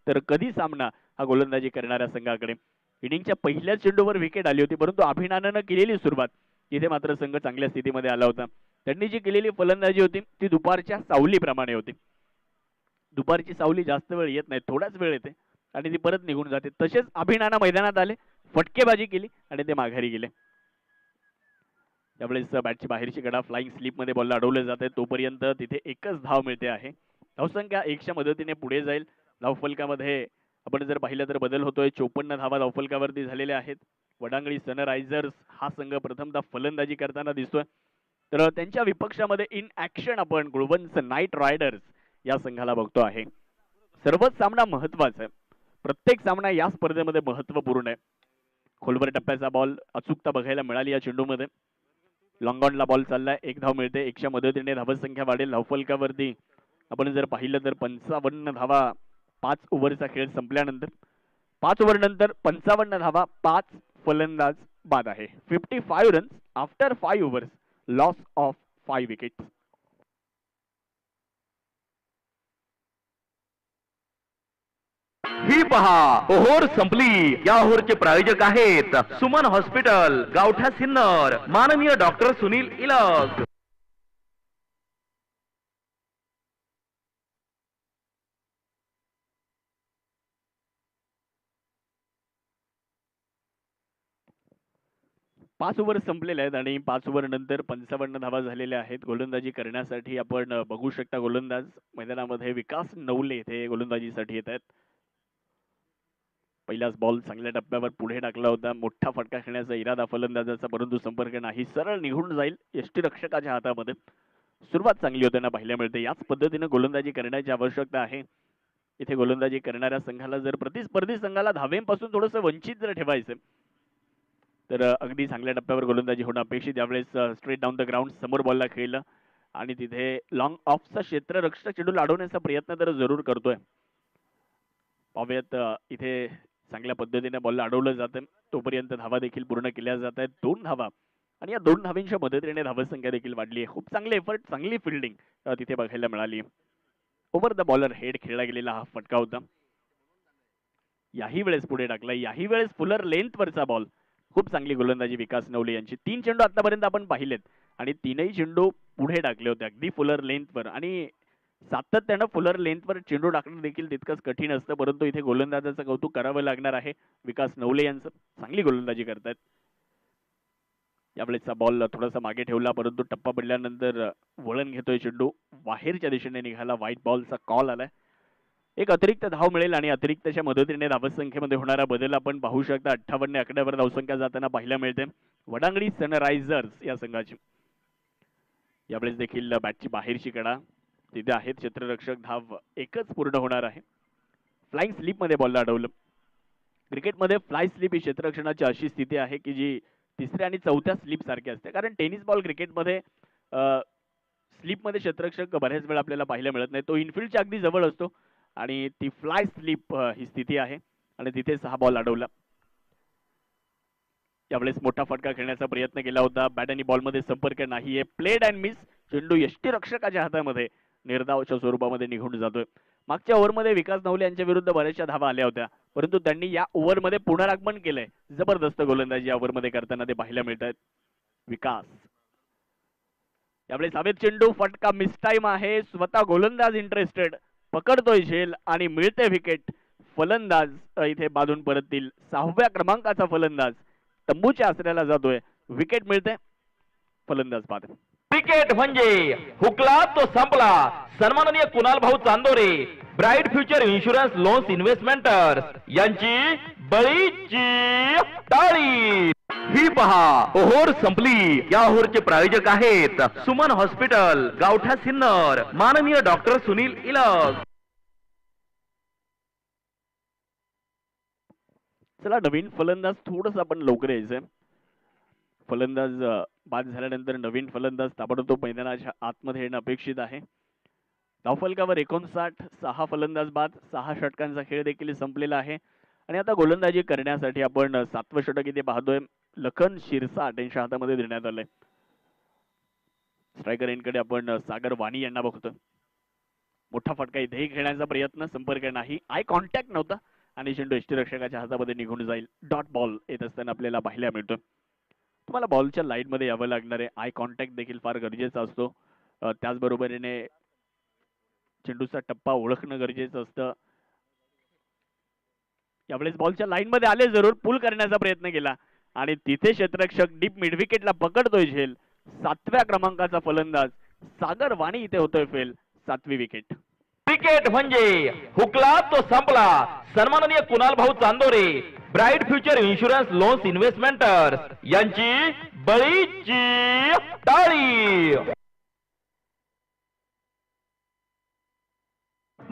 तर कधी सामना हा गोलंदाजी करणाऱ्या संघाकडे. इनिंगच्या पहिल्या चेंडूवर विकेट आली होती, परंतु अभिनानानं केलेली सुरुवात इथे मात्र संघ चांगल्या स्थितीमध्ये आला होता. त्यांनी जी केलेली फलंदाजी होती ती दुपारच्या सावलीप्रमाणे होती. दुपारची सावली जास्त वेळ येत नाही, थोडाच वेळ येते आणि ती परत निघून जाते. तसेच अभिनाना मैदानात आले, फटकेबाजी केली आणि ते माघारी गेले. त्यावेळेस बॅटची बाहेरची कडा फ्लाइंग स्लिप मध्ये बॉलला अडवले जाते, तोपर्यंत तिथे एकच धाव मिळते आहे. धावसंख्या 1च्या मदतीने पुढे जाईल. धावफलकामध्ये आपण जर पाहिलं तर बदल होतोय. 54 धावा धावफलकावरती झालेल्या आहेत. वडांगणी सनरायझर्स हा संघ प्रथमतः फलंदाजी करताना दिसतोय, तर त्यांच्या विपक्षामध्ये इन ऍक्शन आपण गुळवंच नाईट रायडर्स या संघाला बघतो आहे. सर्वच सामना महत्वाचा आहे, प्रत्येक सामना या स्पर्धेमध्ये महत्वपूर्ण आहे. खोलवर टप्प्याचा बॉल अचूकता बघायला मिळाली या चेंडूमध्ये. लॉंग ऑनला बॉल चाललाय, 1 धाव मिळते. 1च्या मदतीने धावसंख्या वाढेल. धावफलकावरती आपण जर पाहिलं तर 55 धावा 5 ओव्हरचा खेळ संपल्यानंतर. 5 ओव्हर नंतर 55 धावा, 5 फलंदाज बाद आहे. 55 runs after 5 overs, loss of 5 wickets. ही पहा ओव्हर संपली. या ओव्हरचे प्रायोजक आहेत सुमन हॉस्पिटल, गावठा सिन्नर, माननीय डॉक्टर सुनील इलग. पाच ओव्हर संपलेले आहेत आणि 5 ओव्हर नंतर 55 धावा झालेल्या आहेत. गोलंदाजी करण्यासाठी आपण बघू शकता गोलंदाज मैदानामध्ये विकास नवले इथे गोलंदाजीसाठी येत आहेत. पहिलाच बॉल चांगल्या टप्प्यावर पुढे टाकला होता, मोठा फटका खेळण्याचा इरादा फलंदाजाचा, परंतु संपर्क नाही, सरळ निघून जाईल यष्टीरक्षकाच्या हातामध्ये. सुरुवात चांगली होताना पाहायला मिळते. याच पद्धतीने गोलंदाजी करण्याची आवश्यकता आहे. इथे गोलंदाजी करणाऱ्या संघाला जर प्रतिस्पर्धी संघाला धावेपासून थोडंसं वंचित जर ठेवायचं तर अगदी चांगल्या टप्प्यावर गोलंदाजी होणं अपेक्षित. यावेळेस स्ट्रेट डाऊन द ग्राउंड समोर बॉलला खेळलं आणि तिथे लॉंग ऑफचा क्षेत्ररक्षक चेंडू अडवण्याचा प्रयत्न तर जरूर करतोय. पाहूयात इथे चांगल्या पद्धतीने बॉलला अडवलं जातं, तोपर्यंत धावा देखील पूर्ण केल्या जात आहेत. 2 धावा आणि या 2 धावांच्या मदतीने धावसंख्या देखील वाढली आहे. खूप चांगले एफर्ट, चांगली फिल्डिंग तिथे बघायला मिळाली. ओव्हर द बॉलर हेड खेळला गेलेला हा फटका होता. याही वेळेस पुढे टाकला, याही वेळेस फुलर लेंथ वरचा बॉल. खूप चांगली गोलंदाजी विकास नवले यांची. 3 चेंडू आतापर्यंत आपण पाहिलेत आणि 3ही चेंडू पुढे टाकले होते अगदी फुलर लेंथवर. आणि सातत्यानं फुलर लेंथवर चेंडू टाकणं देखील तितकंच कठीण असतं, परंतु इथे गोलंदाजाचं कौतुक करावं लागणार आहे. विकास नवले यांचं चांगली गोलंदाजी करतायत. यावेळेसचा बॉल थोडासा मागे ठेवला, परंतु टप्पा पडल्यानंतर वळण घेतोय चेंडू, बाहेरच्या दिशेने निघाला. व्हाईट बॉलचा कॉल आलाय. एक अतिरिक्त धाव मिळेल आणि अतिरिक्तच्या मदतीने धावसंख्येमध्ये होणारा बदल आपण पाहू शकता. 58 आकड्यावर धावसंख्या जाताना पाहायला मिळते वडांगणी सनरायझर्स या संघाची. यावेळेस देखील बॅटची बाहेरची कडा तिथे आहेत. क्षेत्ररक्षक धाव एकच पूर्ण होणार आहे. फ्लाइंग स्लिप मध्ये बॉलला अडवलं. क्रिकेटमध्ये फ्लाय स्लिप ही क्षेत्ररक्षणाची अशी स्थिती आहे की जी 3ऱ्या आणि 4थ्या स्लिप सारखी असते, कारण टेनिस बॉल क्रिकेटमध्ये स्लिप मध्ये क्षेत्ररक्षक बऱ्याच वेळा आपल्याला पाहायला मिळत नाही. तो इनफिल्डच्या अगदी जवळ असतो आणि ती फ्लाय स्लिप ही स्थिती आहे आणि तिथे 6 बॉल अडवला. यावेळेस मोठा फटका खेळण्याचा प्रयत्न केला होता. बॅट आणि बॉलमध्ये संपर्क नाहीये. Played and miss. चेंडू यष्टीरक्षकाच्या हातामध्ये निर्धावच्या स्वरूपामध्ये निघून जातोय. मागच्या ओव्हरमध्ये विकास नवले यांच्या विरुद्ध बऱ्याचशा धावा आल्या होत्या, परंतु त्यांनी या ओव्हरमध्ये पुनरागमन केलंय. जबरदस्त गोलंदाजी या ओव्हरमध्ये करताना ते पाहायला मिळत आहेत. विकास त्यावेळेस हवेत चेंडू, फटका मिसटाईम आहे. स्वतः गोलंदाज इंटरेस्टेड, पकडतोय झेल आणि मिळते विकेट. फलंदाज इथे बांधून परततील. 6व्या क्रमांकाचा फलंदाज तंबूच्या आसऱ्याला जातोय. विकेट मिळते. फलंदाज बाद. क्रिकेट म्हणजे हुकला तो संपला. सन्माननीय कुणाल भाऊ Chandore, bright future insurance loans इन्व्हेस्टमेंटर्स यांची बळीची टाळी. ही पहा ओहोर संपली. या ओहोरचे प्रायोजक आहेत सुमन हॉस्पिटल, गावठा सिन्नर, माननीय डॉक्टर सुनील इलग. चला नवीन फलंदाज थोडस आपण लवकर यायचंय. फलंदाज बाद झाल्यानंतर नवीन फलंदाज ताबडतोब मैदानाच्या आतमध्ये येणं अपेक्षित आहे. धावफलकावर 59, 6 फलंदाज बाद, 6 षटकांचा खेळ देखील संपलेला आहे. आणि आता गोलंदाजी करण्यासाठी आपण 7वं षटक इथे पाहतोय. लखन शिरसाट यांच्या हातामध्ये देण्यात आलंय. स्ट्रायकर एंडकडे आपण सागर वाणी यांना बघतोय. मोठा फटका इथेही खेळण्याचा प्रयत्न, संपर्क नाही, आय कॉन्टॅक्ट नव्हता आणि चेंडू यष्टीरक्षकाच्या हातामध्ये निघून जाईल. डॉट बॉल येत असताना आपल्याला पाहायला मिळतो. तुम्हाला बॉलच्या लाईन मध्ये यावं लागणार आहे. आय कॉन्टॅक्ट देखील फार गरजेचा असतो. त्याचबरोबरीने चेंडूचा टप्पा ओळखणं गरजेचं असतं. यावेळेस बॉलच्या लाईन मध्ये आले, जरूर पुल करण्याचा प्रयत्न केला आणि तिथे क्षेत्ररक्षक डीप मिड विकेटला पकडतोय झेल. 7व्या क्रमांकाचा फलंदाज सागर वाणी इथे होतोय फेल. 7वी विकेट. क्रिकेट म्हणजे हुकला तो संपला. सन्माननीय कुणाल भाऊ Chandore, bright future insurance loans इन्व्हेस्टमेंटर्स यांची बळीची टाळी.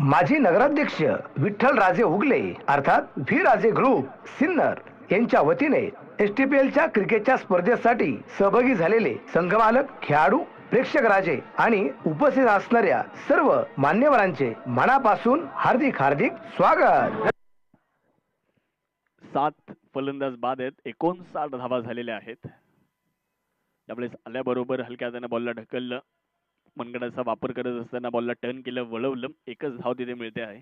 माजी नगराध्यक्ष विठ्ठल राजे उगले अर्थात व्ही राजे ग्रुप सिन्नर यांच्या वतीने STPLच्या क्रिकेटच्या स्पर्धेसाठी सहभागी झालेले संघमालक, खेळाडू, प्रेक्षक राजे आणि उपस्थित असणाऱ्या सर्व मान्यवरांचे मनापासून हार्दिक हार्दिक स्वागत. 7 फलंदाज बाद आहेत. 59 धावा झालेल्या आहेत. त्यावेळेस आल्याबरोबर हलक्या हाताने बॉलला ढकललं. मनगडाचा वापर करत असताना बॉलला टर्न केलं, वळवलं. एकच धाव तिथे मिळते आहे.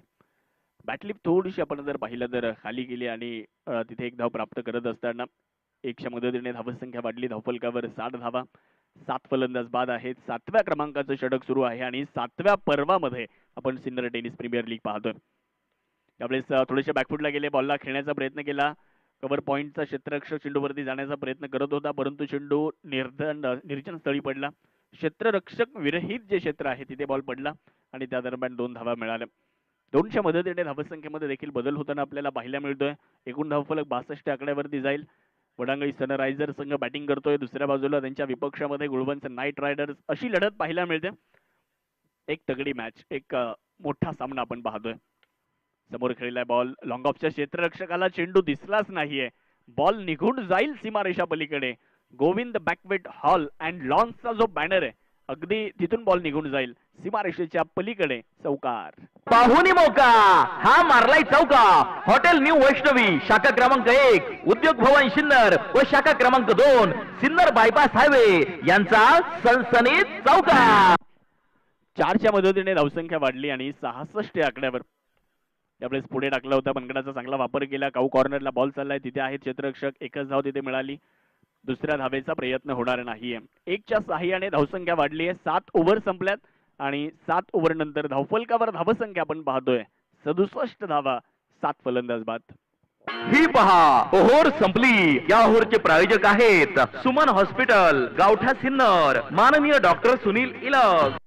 बॅटलिप थोडीशी आपण जर पाहिलं तर खाली गेली आणि तिथे एक धाव प्राप्त करत असताना 1च्या मदतीने धावसंख्या वाढली. धावफलकावर 60 धावा. 7 फलंदाज बाद आहेत. 7व्या क्रमांकाचं षटक सुरू आहे आणि 7व्या पर्वामध्ये आपण सिन्नर टेनिस प्रीमियर लीग पाहतोय. त्यावेळेस थोडेसे बॅकफुटला गेले, बॉलला खेळण्याचा प्रयत्न केला. कव्हर पॉइंटचा क्षेत्ररक्षक चेंडूवरती जाण्याचा प्रयत्न करत होता, परंतु चेंडू निर्जन स्थळी पडला. क्षेत्ररक्षक विरहित जे क्षेत्र आहे तिथे बॉल पडला आणि त्या दरम्यान 2 धावा मिळाल्या. 2च्या मदतीने धावसंख्येमध्ये देखील बदल होताना आपल्याला पाहायला मिळतोय. एकूण धावफलक 62 आकड्यावरती जाईल. वडांगळी सनरायझर संघ बॅटिंग करतोय. दुसऱ्या बाजूला त्यांच्या विपक्षामध्ये गुळवंच नाईट रायडर्स. अशी लढत पाहायला मिळते. एक तगडी मॅच, एक मोठा सामना आपण पाहतोय. समोर खेळलाय बॉल. लॉंग ऑफच्या क्षेत्ररक्षकाला चेंडू दिसलाच नाहीये. बॉल निघून जाईल सीमारेषा पलीकडे. गोविंद बॅकवेट हॉल अँड लॉन्सचा जो बॅनर आहे अगदी तिथून बॉल निघून जाईल सीमारेषेच्या पलीकडे. चौकार. पाहुणी मौका हा मारलाय चौका. हॉटेल न्यू वैष्णवी, शाखा क्रमांक 1, उद्योग भवन सिन्नर व शाखा क्रमांक 2, सिन्नर बायपास हायवे यांचा सनसनीत चौका. 4च्या मदतीने धावसंख्या वाढली आणि 66 आकड्यावर. त्यावेळेस पुढे टाकला होता. मनगडाचा चांगला वापर केला. काऊ कॉर्नरला बॉल चाललाय, तिथे आहेत क्षेत्ररक्षक. एकच धाव तिथे मिळाली. दुसऱ्या धावेचा प्रयत्न होणार नाहीये. 1च्या साहाय्याने धावसंख्या वाढली आहे. 7 ओव्हर संपल्यात आणि 7 ओव्हर नंतर धावफलकावर धावसंख्या आपण पाहतोय 67 धावा. 7 फलंदाज बाद. ही पहा ओहोर संपली. या ओहोरचे प्रायोजक आहेत सुमन हॉस्पिटल, गावठा सिन्नर, माननीय डॉक्टर सुनील इलग.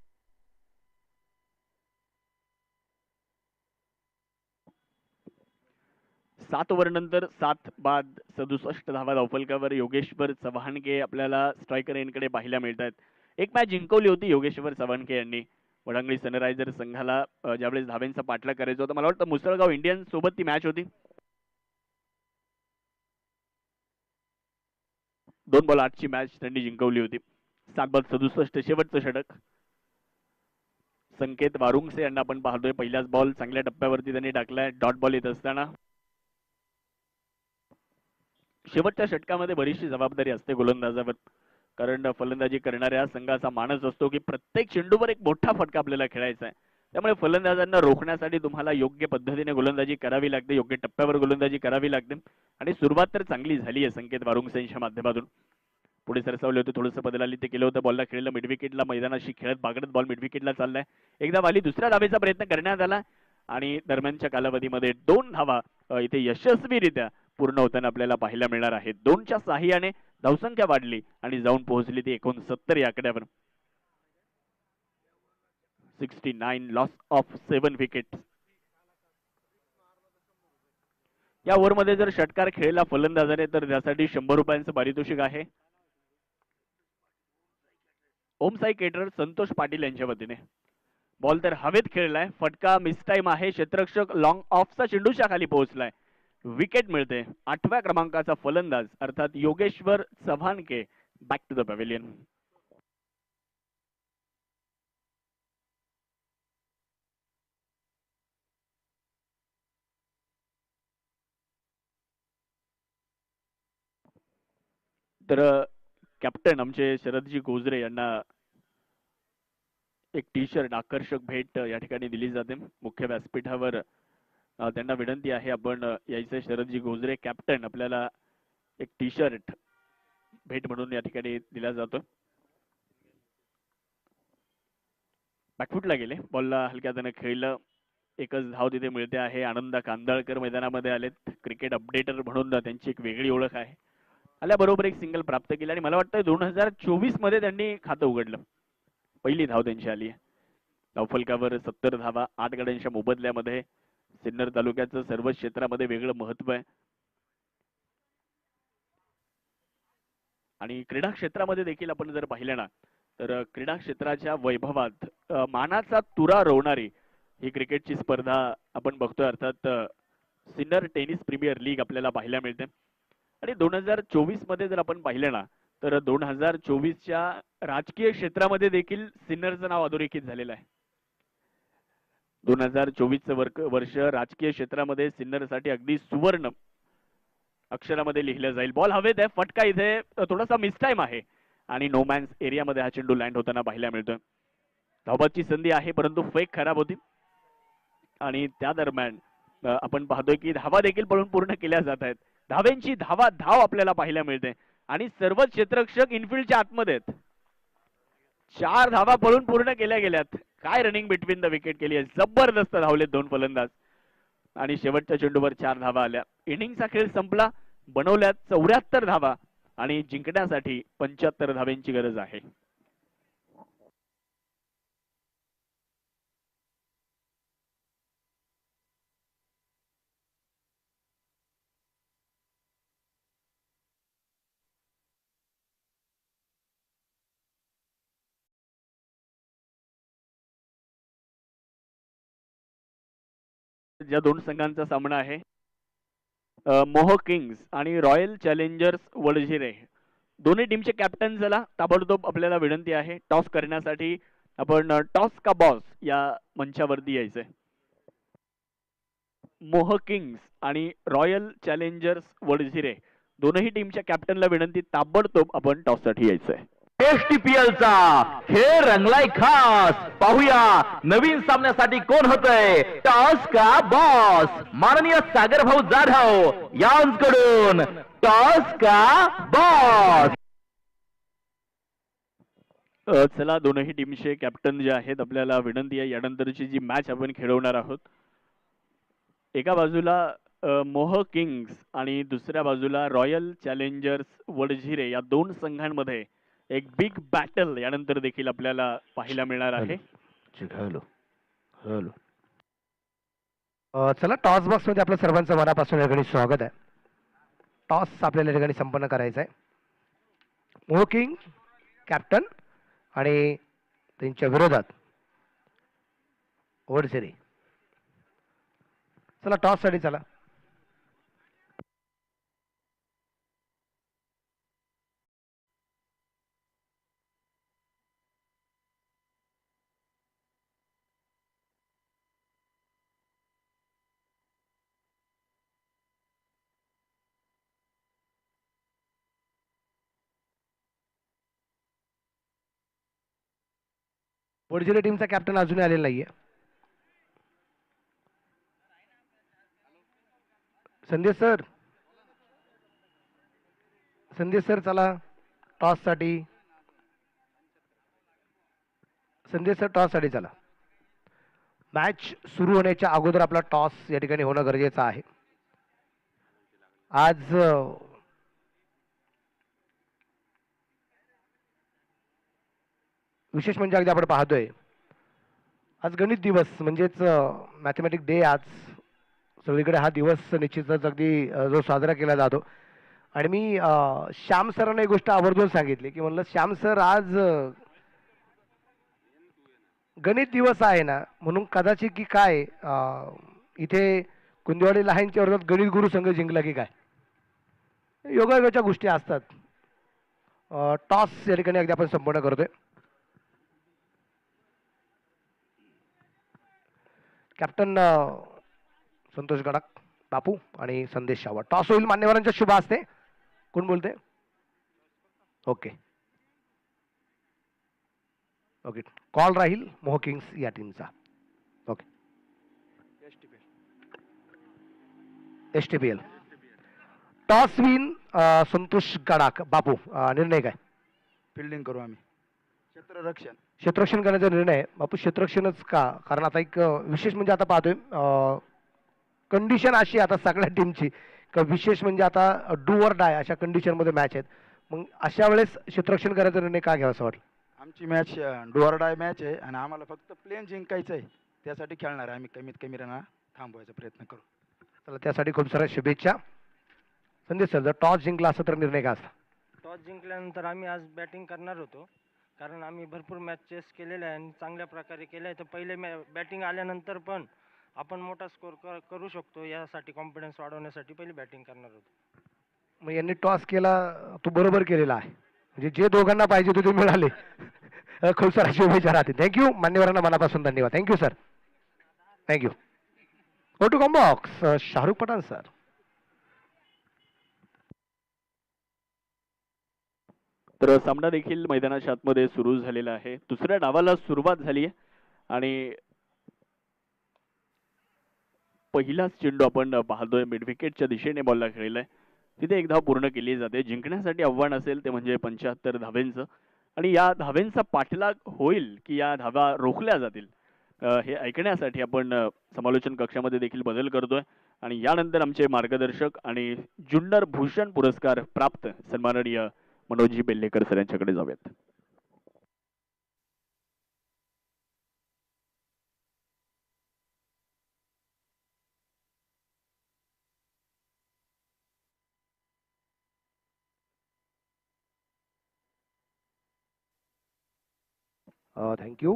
सात ओव्हर नंतर 7 बाद 67 धावा धावफलकावर. योगेश्वर चव्हाणके आपल्याला स्ट्रायकर एंडकडे पाहायला मिळत आहेत. एक मॅच जिंकवली होती योगेश्वर चव्हाणके यांनी. वडांगळी सनरायझर संघाला ज्यावेळेस धाव्यांचा पाठलाग करायचा होता, मला वाटतं मुसळगाव इंडियन्स सोबत ती मॅच होती. 2 बॉल 8ची मॅच त्यांनी जिंकवली होती. 7 बाद 67 शेवटचं षटक. संकेत वारुंगसे यांना आपण पाहतोय. पहिल्याच बॉल चांगल्या टप्प्यावरती त्यांनी टाकलाय. डॉट बॉल येत असताना शेवटच्या षटकामध्ये बरीचशी जबाबदारी असते गोलंदाजावर, कारण फलंदाजी करणाऱ्या संघाचा मानस असतो की प्रत्येक चेंडूवर एक मोठा फटका आपल्याला खेळायचा आहे. त्यामुळे फलंदाजांना रोखण्यासाठी तुम्हाला योग्य पद्धतीने गोलंदाजी करावी लागते, योग्य टप्प्यावर गोलंदाजी करावी लागते. आणि सुरुवात तर चांगली झाली आहे संकेत वारुंगसेंच्या माध्यमातून. पुढे सरसावले होते, थोडंसं बदलाली ते केलं होतं, बॉलला खेळलं मिडविकेटला, मैदानाशी खेळत बागडत बॉल मिडविकेटला चाललाय. एकदा वाली दुसऱ्या धावेचा प्रयत्न करण्यात आला आणि दरम्यानच्या कालावधीमध्ये 2 धावा इथे यशस्वीरित्या पूर्ण होताना आपल्याला पाहायला मिळणार आहे. 2च्या साह्याने धावसंख्या वाढली आणि जाऊन पोहोचली ती 69 या आकड्यावर. 69 लॉस ऑफ 7 विकेट. या ओव्हरमध्ये जर षटकार खेळला फलंदाजाने तर त्यासाठी 100 रुपयांचं पारितोषिक आहे. ओमसाई केटर संतोष पाटील यांच्या वतीने. बॉल तर हवेत खेळलाय, फटका मिसटाईम आहे, क्षेत्ररक्षक लॉंग ऑफचा चेंडूच्या खाली पोहोचलाय. विकेट मिळते. 8व्या क्रमांकाचा फलंदाज अर्थात Yogeshwar Chavhanke back to the pavilion. तर कॅप्टन आमचे शरदजी गोजरे यांना एक टी शर्ट आकर्षक भेट या ठिकाणी दिली जाते. मुख्य व्यासपीठावर त्यांना विनंती आहे आपण यायचे. शरदजी गोजरे कॅप्टन, आपल्याला एक टी शर्ट भेट म्हणून या ठिकाणी दिला जातो. बॅकफुटला गेले, बॉलला हलक्या हाताने खेळलं, एकच धाव तिथे मिळते आहे. आनंद कांदळकर मैदानामध्ये आलेत, क्रिकेट अपडेटर म्हणून त्यांची एक वेगळी ओळख आहे. आल्याबरोबर एक सिंगल प्राप्त केलं आणि मला वाटतं 2024 मध्ये त्यांनी खातं उघडलं. पहिली धाव त्यांची आली आहे. धावफलकावर 70 धावा, 8 गड्यांच्या मोबदल्यामध्ये. सिन्नर तालुक्याचं सर्व क्षेत्रामध्ये वेगळं महत्व आहे आणि क्रीडा क्षेत्रामध्ये देखील आपण जर पाहिलं ना तर क्रीडा क्षेत्राच्या वैभवात मानाचा तुरा रोवणारी ही क्रिकेटची स्पर्धा आपण बघतोय. अर्थात सिन्नर टेनिस प्रीमियर लीग आपल्याला पाहायला मिळते. आणि 2024 मध्ये जर आपण पाहिलं ना तर 2024च्या राजकीय क्षेत्रामध्ये देखील सिन्नरचं नाव अधोरेखित झालेलं आहे. 2024चं वर्ष राजकीय क्षेत्रामध्ये सिन्नरसाठी अगदी सुवर्ण अक्षरामध्ये लिहिलं जाईल. बॉल हवेत आहे, फटका इथे थोडासा मिसटाईम आहे आणि नो मॅन्स एरियामध्ये हा चेंडू लँड होताना पाहायला मिळतोय. धावबादची संधी आहे परंतु फेक खराब होती आणि त्या दरम्यान आपण पाहतोय की धावा देखील पळून पूर्ण केल्या जात आहेत. धावेंची धाव आपल्याला पाहायला मिळते आणि सर्व क्षेत्ररक्षक इनफिल्डच्या आतमध्ये आहेत. 4 धावा पळून पूर्ण केल्या गेल्यात. काय रनिंग बिटवीन द विकेट केली आहे, जबरदस्त धावले 2 फलंदाज आणि शेवटच्या चेंडूवर 4 धावा आल्या. इनिंगचा खेळ संपला, बनवल्यात 74 धावा आणि जिंकण्यासाठी 75 धावेंची गरज आहे. ज्या 2 संघांचा सामना आहे मोह किंग्स आणि रॉयल चॅलेंजर्स वडझिरे, दोन्ही टीमचे कॅप्टन झाला ताबडतोब आपल्याला विनंती आहे टॉस करण्यासाठी. आपण टॉस का बॉस या मंचावरती यायचंय. मोह किंग्स आणि रॉयल चॅलेंजर्स वडझिरे दोनही टीमच्या कॅप्टनला विनंती, ताबडतोब आपण टॉस साठी यायचंय. एसटीपीएलचा खेळ रंगलाय खास. पाहूया नवीन सामन्यासाठी कोण होतंय टॉस का बॉस. माननीय सागर भाऊ जाधव यांकडून टॉस का बॉस. चला, दोनही टीमचे कॅप्टन जे आहेत आपल्याला विनंती आहे, यानंतरची जी मॅच आपण खेळवणार आहोत, एका बाजूला मोह किंग्स आणि दुसऱ्या बाजूला रॉयल चॅलेंजर्स वडझिरे, या 2 संघांमध्ये एक बिग बॅटल यानंतर देखील आपल्याला पाहायला मिळणार आहे. चला, टॉस बॉक्स मध्ये आपलं सर्वांचं मनापासून या ठिकाणी स्वागत आहे. टॉस आपल्याला या ठिकाणी संपन्न करायचा आहे. मोह किंग कॅप्टन आणि त्यांच्या विरोधात वडझिरे. चला, टॉस साठी चला. वडझिरे टीमचा कॅप्टन अजूनही आलेला नाहीये. संदेश सर, संदेश सर चला टॉस साठी. संदेश सर टॉस साठी चला. मॅच सुरू होण्याच्या अगोदर आपला टॉस या ठिकाणी होणं गरजेचं आहे. आज विशेष म्हणजे अगदी आपण पाहतोय आज गणित दिवस म्हणजेच मॅथमॅटिक डे. आज सगळीकडे हा दिवस निश्चितच अगदी जो साजरा केला जातो. आणि मी श्याम सरांना एक गोष्ट आवर्जून सांगितली की म्हणलं श्याम सर आज गणित दिवस आहे ना म्हणून कदाचित की काय इथे कुंदेवाडी लहानच्या वर्गात गणित गुरु संघ जिंकला की काय, योगायोगाच्या गोष्टी असतात. टॉस या ठिकाणी अगदी आपण संपूर्ण करतोय. कॅप्टन संतोष गडाख, बापू आणि संदेश शावर. टॉस होईल मान्यवरांच्या शुभ हस्ते. कोण बोलते? ओके ओके, कॉल राहील मोह किंग्स या टीमचा. Okay, STPL toss win Santosh Gadakh. Bapu निर्णय काय? फिल्डिंग करू आम्ही. क्षेत्ररक्षण. क्षेत्ररक्षण करण्याचा निर्णय आहे. बापू क्षेत्ररक्षणच का? कारण आता एक विशेष म्हणजे आता पाहतोय कंडिशन अशी आता सगळ्या टीमची का विशेष म्हणजे आता डू ऑर डाय अशा कंडिशन मध्ये मॅच आहेत. मग अशा वेळेस क्षेत्ररक्षण करायचा निर्णय का घ्यावा असं वाटलं? आमची match do or die match आहे आणि आम्हाला फक्त प्लेन जिंकायचं आहे. त्यासाठी खेळणार आहे आम्ही. कमीत कमी रन थांबवायचा प्रयत्न करू. चला त्यासाठी खूप साऱ्या शुभेच्छा. संदेश सर, जर टॉस जिंकला असता तर निर्णय काय असता? टॉस जिंकल्यानंतर आम्ही आज बॅटिंग करणार होतो कारण आम्ही भरपूर मॅचेस केलेले आहे आणि चांगल्या प्रकारे केले आहे. तर पहिले बॅटिंग आल्यानंतर पण आपण मोठा स्कोर करू शकतो यासाठी कॉन्फिडन्स वाढवण्यासाठी पहिली बॅटिंग करणार होतो. मग यांनी टॉस केला तो बरोबर केलेला आहे. म्हणजे जे दोघांना पाहिजे ते मिळाले. खूप साऱ्या शुभेच्छा राहतील. थँक्यू मान्यवरांना मनापासून धन्यवाद. Thank you sir, thank you. Go to कॉम्बॉक्स शाहरुख पठाण सर. तर सामना देखील मैदानाच्या आतमध्ये सुरू झालेला आहे. दुसऱ्या डावाला सुरुवात झाली आहे आणि पहिलाच चेंडू आपण पाहतोय मिड विकेटच्या दिशेने बॉलला खेळलेला आहे. तिथे एक धाव पूर्ण केली जाते. जिंकण्यासाठी आव्हान असेल ते म्हणजे 75 धावेंचं आणि या धावेंचा पाठलाग होईल की या धावा रोखल्या जातील हे ऐकण्यासाठी आपण समालोचन कक्षामध्ये देखील बदल करतोय. आणि यानंतर आमचे मार्गदर्शक आणि जुन्नर भूषण पुरस्कार प्राप्त सन्माननीय मनोजी बेल्लेकर सर यांच्याकडे जाऊयात. Thank you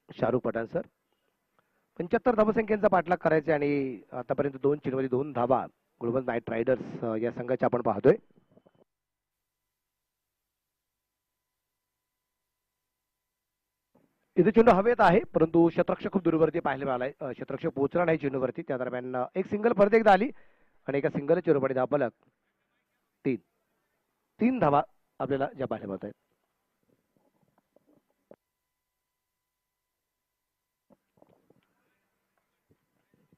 Shahrukh Pathan sir. 75 धावसंख्येचा पाठलाग करायचे आणि आतापर्यंत 2 चेंडूमध्ये 2 धावा गुलबर्ग नाईट रायडर्स या संघाच्या आपण पाहतोय. इथे चेंडू हवेत आहे परंतु क्षेत्ररक्षक खूप दूरवरती पाहायला मिळालाय. क्षेत्ररक्षक पोहोचला नाही चेंडूवरती. त्या दरम्यान एक सिंगल परत एकदा आली आणि एका सिंगल चेंडूमध्ये धाव फलक 3 धावा आपल्याला ज्या पाहायला मिळत आहेत.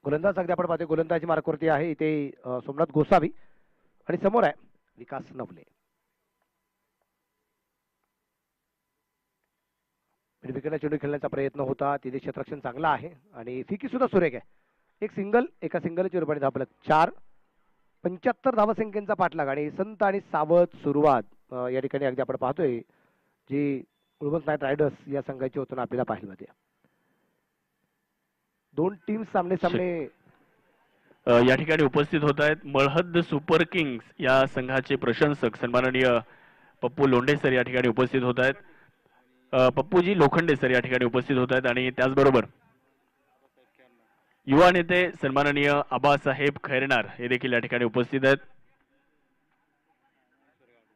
गोलंदाज अगदी आपण पाहतोय गोलंदाजी मार्कवरती आहे इथे सोमनाथ गोसावी आणि समोर आहे विकास नवले. विकेटला चेंडू खेळण्याचा प्रयत्न होता. तिथे क्षेत्ररक्षण चांगला आहे आणि फिकी सुद्धा सुरेख आहे. एक सिंगल एका सिंगल चेंडूमध्ये धाव फलक 4. 75 धावसंख्येचा पाठलाग आणि संत आणि सावध सुरुवात या ठिकाणी अगदी आपण पाहतोय जी गुलबर्ग नाईट रायडर्स या संघाची होताना आपल्याला पाहायला मिळते. 2 टीम सामने या ठिकाणी उपस्थित होत आहेत. मळहद सुपर किंग्स या संघाचे प्रशंसक सन्माननीय पप्पू लोंढे सर या ठिकाणी उपस्थित होत आहेत. पप्पूजी लोखंडे सर या ठिकाणी उपस्थित होत आहेत आणि त्याचबरोबर युवा नेते सन्माननीय आबासाहेब खैरनार हे देखील या ठिकाणी उपस्थित आहेत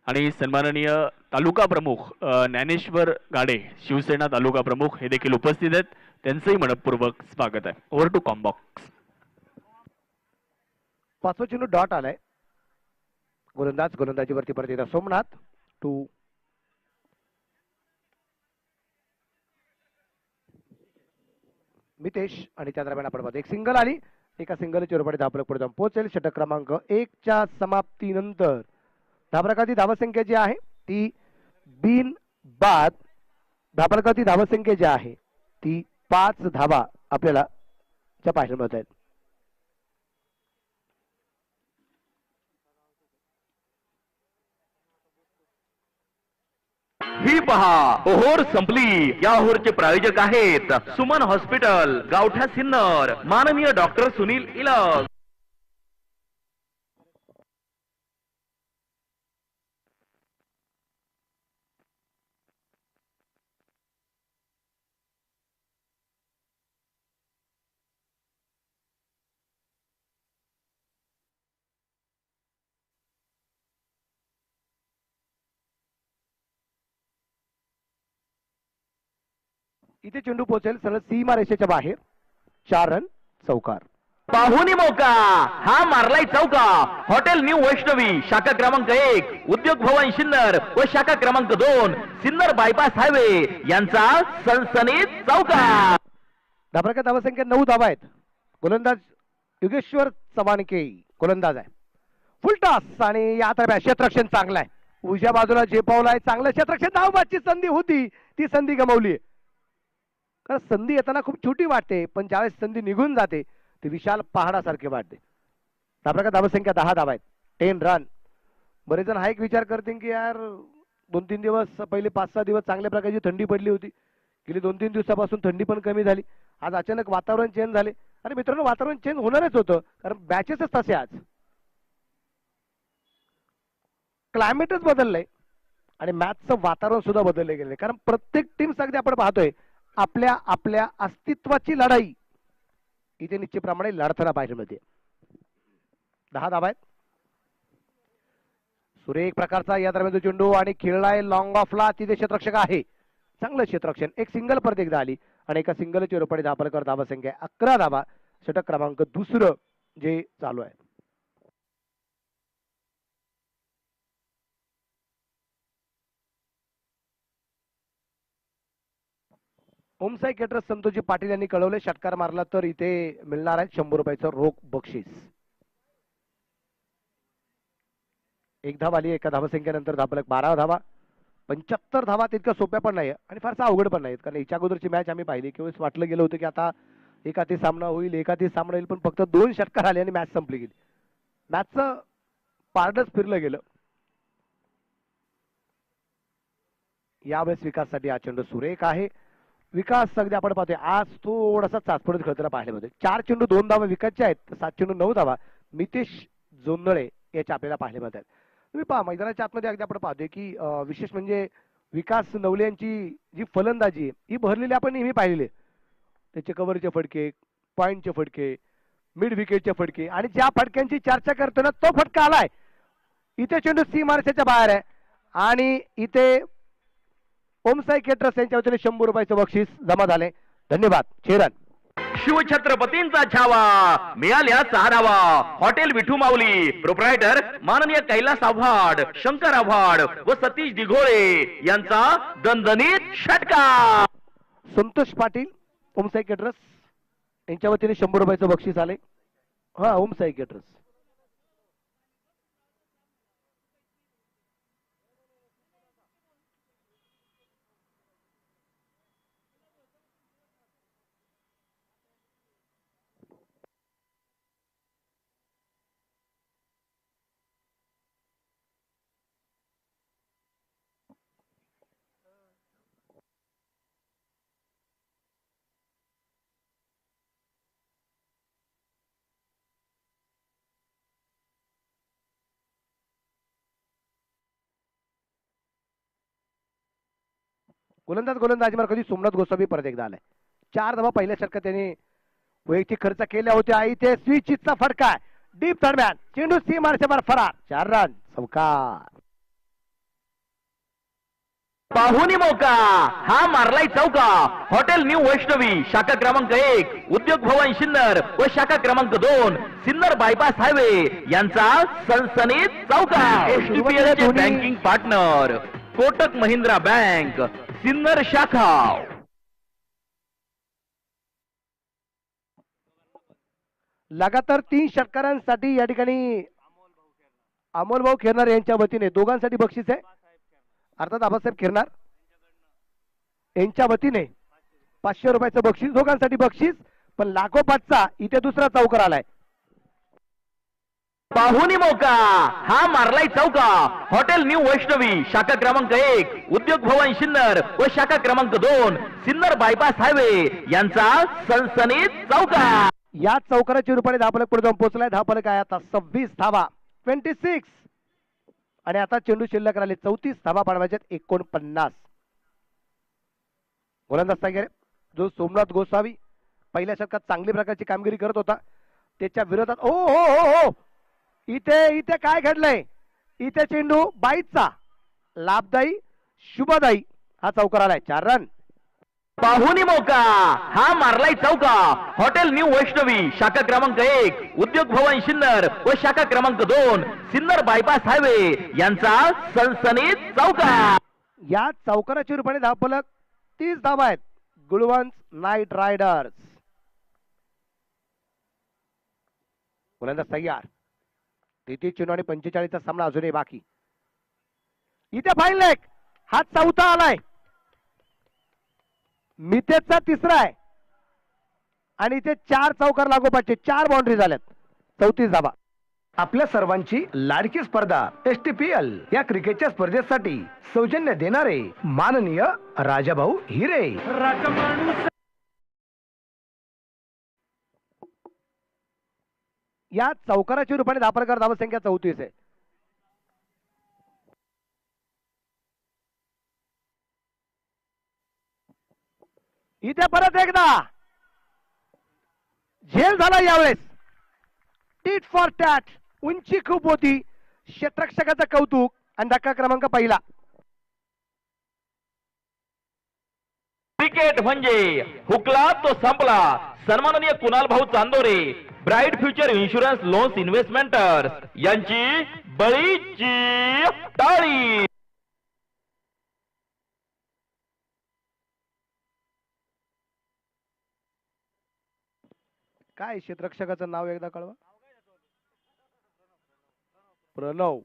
आणि सन्माननीय तालुका प्रमुख ज्ञानेश्वर गाडे शिवसेना तालुका प्रमुख हे देखील उपस्थित आहेत. त्यांचंही मनपूर्वक स्वागत आहे. Over to combox. 5 चेंडू डॉट आलाय. गोलंदाजीवरती परत येतात सोमनाथ. 2 मितेश आणि त्या दरम्यान आपण पाहतो एक सिंगल आली एका सिंगल चेरोपाडी धावफलक पुढे जाऊन पोहोचेल. षटक क्रमांक 1च्या समाप्तीनंतर धावफलकाची धावसंख्या जी आहे ती बिन बाद धावफलकाची धावसंख्या जी आहे ती 5 धावा आपल्याला त्या पाहायला मिळत आहेत. ही पहा ओहोर संपली. या ओहोरचे प्रायोजक आहेत सुमन हॉस्पिटल, गावठा सिन्नर, माननीय डॉक्टर सुनील इलग. इथे चेंडू पोहोचेल सरळ सीमा रेषेच्या बाहेर. 4 रन चौकार. पाहुणी मौका हा मारलाय चौका. हॉटेल न्यू वैष्णवी शाखा क्रमांक 1 उद्योग भवन सिन्नर व शाखा क्रमांक 2 सिन्नर बायपास हायवे यांचा सनसनीत चौका. धावफलकात धावसंख्या 9 धावा आहेत. गोलंदाज युगेश्वर चव्हाणके गोलंदाज आहे. फुलटॉस आणि या दरम्यान क्षेत्ररक्षण चांगलं आहे. उजव्या बाजूला झेपावलाय चांगलं क्षेत्ररक्षण. धावबादची संधी होती ती संधी गमावली. कारण संधी येताना खूप छोटी वाटते पण ज्यावेळेस संधी निघून जाते ती विशाल पहाडासारखी वाटते. धावफलकात धावसंख्या 10 धावा आहेत. 10 रन. बरेच जण हा एक विचार करतील की यार 2-3 दिवस पहिले 5-6 दिवस चांगल्या प्रकारची थंडी पडली होती. गेली 2-3 दिवसापासून थंडी पण कमी झाली. आज अचानक वातावरण चेंज झाले. आणि मित्रांनो वातावरण चेंज होणारच होतं कारण बॅचेसच तसे आज. क्लायमेटच बदललंय आणि मॅचचं वातावरण सुद्धा बदलले गेले. कारण प्रत्येक टीम अगदी आपण पाहतोय आपल्या आपल्या अस्तित्वाची लढाई इथे निश्चितप्रमाणे लढताना पाहिजे मध्ये. 10 धावा आहेत. सुरेख प्रकारचा या दरम्यान चेंडू आणि खेळलाय लॉंग ऑफला. तिथे क्षेत्ररक्षक आहे. चांगलं क्षेत्ररक्षण. एक सिंगल परत एकदा आली आणि एका सिंगल चेरोपाडी धावफलकावर धावसंख्या 11 धावा. षटक क्रमांक 2 जे चालू आहे. ओमसाई केटरर्स संतोषजी पाटील यांनी कळवले षटकार मारला तर इथे मिळणार आहे 100 रुपयाचं रोख बक्षीस. एक धाव आली एका धावसंख्येनंतर. धावफलक 12 धावा. 75 धावा तितक्या सोप्या पण नाही आणि फारसा अवघड पण नाहीत. कारण याच्या अगोदरची मॅच आम्ही पाहिली किंवा वाटलं गेलं होतं की आता एकाती सामना होईल एकाती सामना होईल पण फक्त 2 षटकार आले आणि मॅच संपली गेली. मॅचचं पारडच फिरलं गेलं. यावेळेस विकाससाठी हा चेंडू सुरेख आहे. विकास अगदी आपण पाहतोय आज थोडासा चाचपडत खेळताना पाहायला मिळतोय. 4 चेंडू 2 धावा विकासचे आहेत. 7 चेंडू 9 धावा मितेश जोंधळे याच्या आपल्याला पाहायला मिळतात. तुम्ही पहा मैदानाच्या आतमध्ये अगदी आपण पाहतोय की विशेष म्हणजे विकास नवले यांची जी फलंदाजी ही भरलेली आपण नेहमी पाहिलेली. त्याचे कव्हरचे फटके, पॉइंटचे फटके, मिड विकेटचे फटके आणि ज्या फटक्यांची चर्चा करतो ना तो फटका आलाय. इथे चेंडू सीमारेषेच्या बाहेर आहे आणि इथे ओमसाई केटरर्स यांच्या वतीने 100 रुपयाचं बक्षीस जमा झाले. धन्यवाद. 6 रन. शिवछत्रपतींचा छावा मिळाल्या 6 धावा. हॉटेल विठू माऊली प्रोप्रायटर माननीय कैलास आव्हाड, शंकर आव्हाड व सतीश दिघोळे यांचा दणदणीत षटकार. संतोष पाटील ओमसाई केटरर्स यांच्या वतीने 100 रुपयाचं बक्षीस आले. हा ओमसाई केटरर्स. गोलंदाजीवर कधी सोमनाथ गोसावी परत एकदा आलाय. 4 धावा पहिल्या षटकात त्यांनी वैयक्तिक खर्च केल्या होत्या. इथे स्विचचा फटका डीप दरम्यान चेंडू सीमारेषेवर फरार. 4 रन चौकार. पाहुणी मौका हा मारलाय चौका. हॉटेल न्यू वैष्णवी शाखा क्रमांक 1 उद्योग भवन सिन्नर व शाखा क्रमांक 2 सिन्नर बायपास हायवे यांचा सनसनीत चौका. एसटीपीएलचे banking partner Kotak Mahindra bank Sinnar शाखा. लगातार 3 षटकारांसाठी या ठिकाणी अमोल भाऊ खिरणार यांच्या वतीने दोघांसाठी बक्षीस आहे. अर्थात आबासाहेब खिरणार यांच्या वतीने 500 रुपयाचं बक्षीस, दोघांसाठी बक्षीस. पण लागोपाठचा इथे दुसरा चौकार आलाय. पाहुणी मौका हा मारलाय चौका. हॉटेल न्यू वैष्णवी शाखा क्रमांक 1 उद्योग भवन सिन्नर व शाखा क्रमांक 2 सिन्नर बायपास हायवे यांचा सनसनीत चौका. या चौकाराची रुपये धावफलक पुढे जाऊन पोहोचलाय. धावफलक आहे आता 26 धावा, 26. आणि आता चेंडू शिल्लक राहिले 34 धावा पाडवायच्यात 49. गोलंदाज सांगेल जो सोमनाथ गोसावी पहिल्या षटकात चांगली प्रकारची कामगिरी करत होता, त्याच्या विरोधात ओ हो हो हो इथे काय घडलंय. इथे चेंडू बाईचा लाभदायी शुभदायी हा चौकार आलाय. 4 रन. पाहुणी मौका हा मारलाय चौका. हॉटेल न्यू वैष्णवी शाखा क्रमांक 1 उद्योग भवन सिन्नर व शाखा क्रमांक 2 सिन्नर बायपास हायवे यांचा सनसनीत चौका. या चौकाराची रुपये धावफलक 30 धावा आहेत. गुळवंच नाईट रायडर्स. गोलंदाज तयार. 33 चेंडू आणि 45चा सामना अजूनही बाकी. इथे फाईन लेग हा चौथा आलाय. मितेशचा तिसरा आहे आणि इथे 4 चौकार लागोपाठचे 4 बाउंड्री झाल्यात. 34 धावा. आपल्या सर्वांची लाडकी स्पर्धा STPL या क्रिकेटच्या स्पर्धेसाठी सौजन्य देणारे माननीय राजाभाऊ हिरे. या चौकाराची रुपये धापरकर धावसंख्या 34 आहे. इथे परत एकदा झेल झाला यावेळेस. Tit for tat. उंची खूप होती. क्षेत्ररक्षकाचं कौतुक आणि धक्का क्रमांक पहिला. क्रिकेट म्हणजे हुकला तो संपला. सन्माननीय कुणाल भाऊ Chandore bright future insurance loans इन्व्हेस्टमेंटर्स यांची बळीची टाळी. काय क्षेत्ररक्षकाचं नाव एकदा कळवा. प्रणव.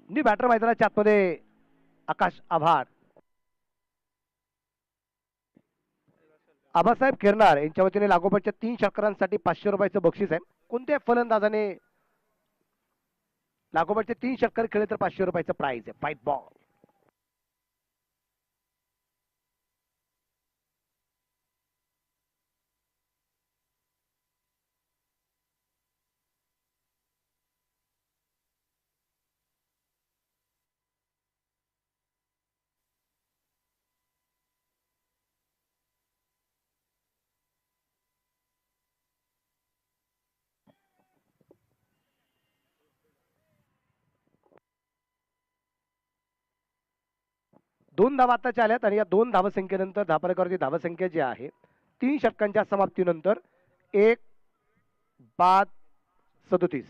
बॅटर मैदानाच्या आतमध्ये आकाश आभार. आबासाहेब खिरणार यांच्या वतीने लागोपाठच्या 3 षटकारांसाठी 500 रुपयाचं बक्षीस आहे. कोणत्या फलंदाजाने लागोपाठचे 3 षटकार खेळले तर 500 रुपयाचं प्राइज आहे. 5 बॉल. दोन धावा आता आल्यात आणि या 2 धावसंख्येनंतर धापरकरची धावसंख्या जी आहे 3 षटकांच्या समाप्तीनंतर 1 बाद 37.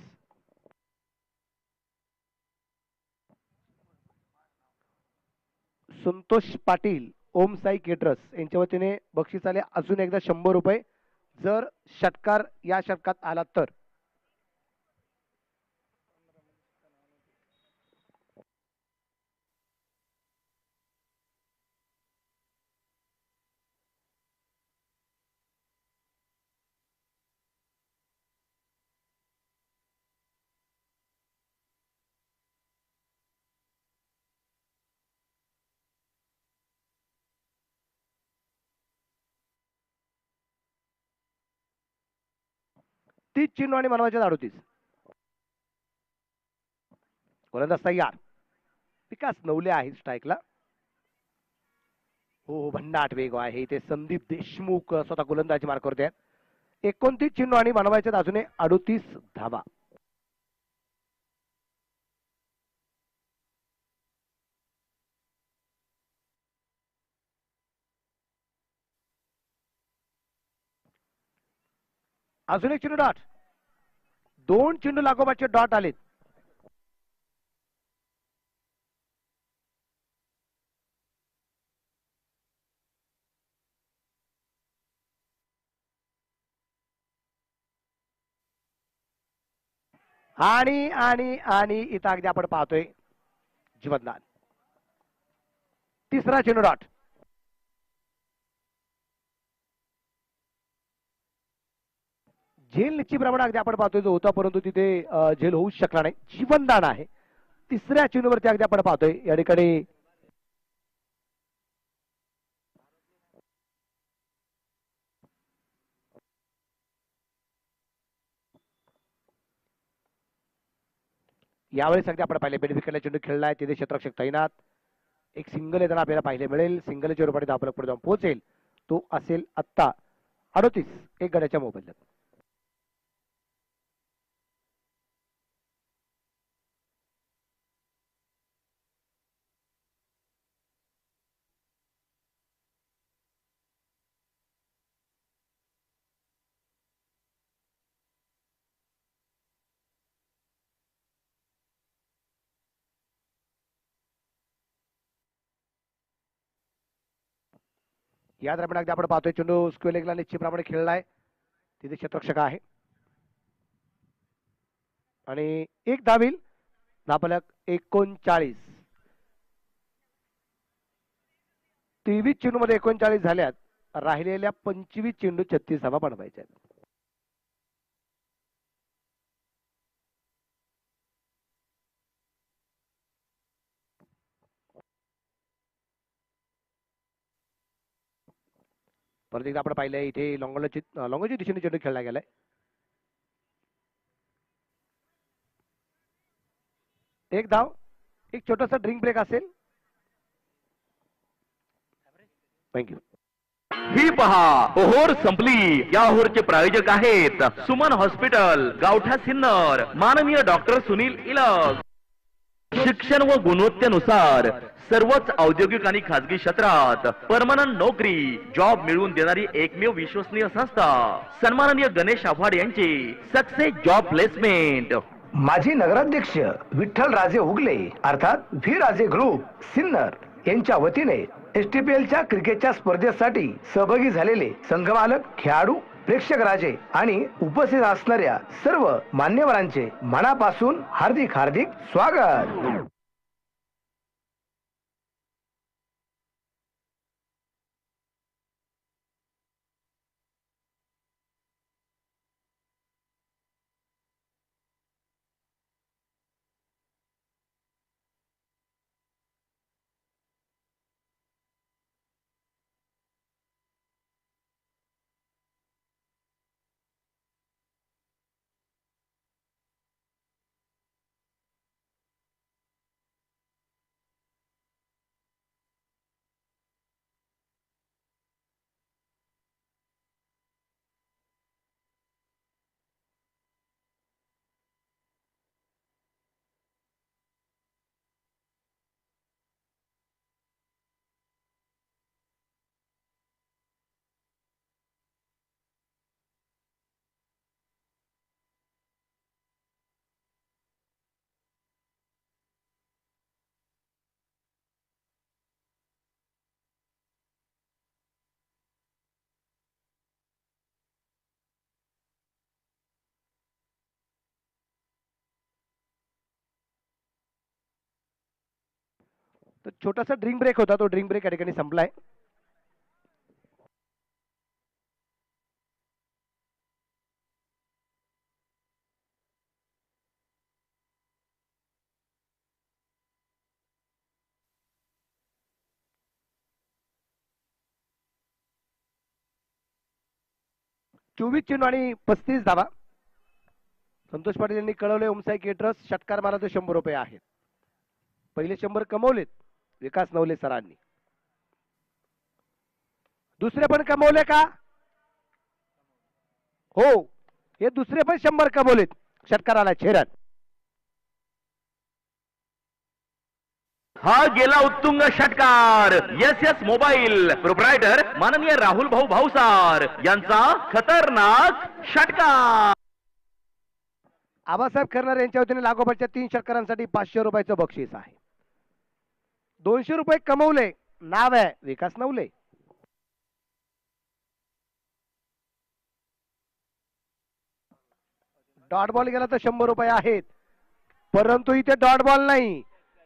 संतोष पाटील ओम साई केटरस यांच्या वतीने बक्षीस आले अजून एकदा 100 रुपये. जर षटकार या षटकात आला तर तीस चेंडू आणि मनवाच्या 38. गोलंदाज तयार. विकास नवले आहे स्ट्राईकला. हो भन्नाट वेग आहे इथे. संदीप देशमुख स्वतः गोलंदाजी मार्कवरती आहेत. 29 चेंडू आणि मनवाच्या अजून 38 धावा. अजून एक चेंडू डॉट. 2 चेंडू लागोपाठचे डॉट आलेत. आणि आणि आणि इथं अगदी आपण पाहतोय जीवनदान. तिसरा चेंडू डॉट. झेल निश्चितप्रमाणे अगदी आपण पाहतोय जो होता, परंतु तिथे झेल होऊ शकला नाही. जीवनदान आहे. तिसऱ्या चेंडूवरती अगदी आपण पाहतोय या ठिकाणी यावेळेस अगदी आपण पाहिले बेड विकेटला चेंडू खेळलाय. तिथे क्षेत्ररक्षक तैनात. एक सिंगल येताना आपल्याला पाहायला मिळेल. सिंगलच्या रूपाने धावफलक पुढे जाऊन पोहोचेल. तो असेल आत्ता 38 एक गड्याच्या मोबदल्यात. या दरम्यान अगदी आपण पाहतोय चेंडू स्क्वेअर लेगला निश्चितप्रमाणे खेळलाय. तिथे क्षेत्ररक्षक आहे आणि एक धावील. धावफलक 39. 23 चेंडू मध्ये 39 झाल्यात. राहिलेल्या 25 चेंडू 36 धावा बनवायच्या आहेत. परत एकदा आपण पाहिलंय इथे लॉंगोच्या दिशेने चेंडू खेळला गेलाय. एक धाव. एक छोटासा ड्रिंक ब्रेक असेल. थँक्यू. ही पहा ओहोर संपली. या ओहोरचे प्रायोजक आहेत सुमन हॉस्पिटल, गावठा सिन्नर, माननीय डॉक्टर सुनील इलग. शिक्षण व गुणवत्तेनुसार सर्वच औद्योगिक आणि खाजगी क्षेत्रात परमनंट नोकरी जॉब मिळवून देणारी एकमेव विश्वसनीय संस्था सन्माननीय गणेश आव्हाड यांची सक्सेस जॉब प्लेसमेंट. माजी नगराध्यक्ष विठ्ठल राजे उगले अर्थात व्ही राजे ग्रुप सिन्नर यांच्या वतीने एसटीपीएलच्या क्रिकेटच्या स्पर्धेसाठी सहभागी झालेले संघमालक, खेळाडू, प्रेक्षक राजे आणि उपस्थित असणाऱ्या सर्व मान्यवरांचे मनापासून हार्दिक हार्दिक स्वागत. तर छोटासा ड्रिंक ब्रेक होता. तो ड्रिंक ब्रेक या ठिकाणी संपलाय. चोवीस चेंडू आणि 35 धावा. संतोष पाटील यांनी कळवले ओमसाई केटरर्स षटकार मारा तर 100 रुपये आहेत. पहिले 100 कमवलेत विकास नवले सरांनी. दुसरे पण कमवले का? हो, हे दुसरे पण 100 कमवलेत. षटकाराला छेडत हा गेला उत्तुंग षटकार. एस एस मोबाईल प्रोप्रायटर माननीय राहुल भाऊ भाऊसार यांचा खतरनाक षटकार. आबासाहेब खरणार यांच्या वतीने लागोपाठच्या 3 षटकारांसाठी 500 रुपयाचं बक्षीस आहे. 200 रुपये कमवले. नाव आहे विकास नवले. डॉट बॉल गेला तर 100 रुपये आहेत, परंतु इथे डॉट बॉल नाही,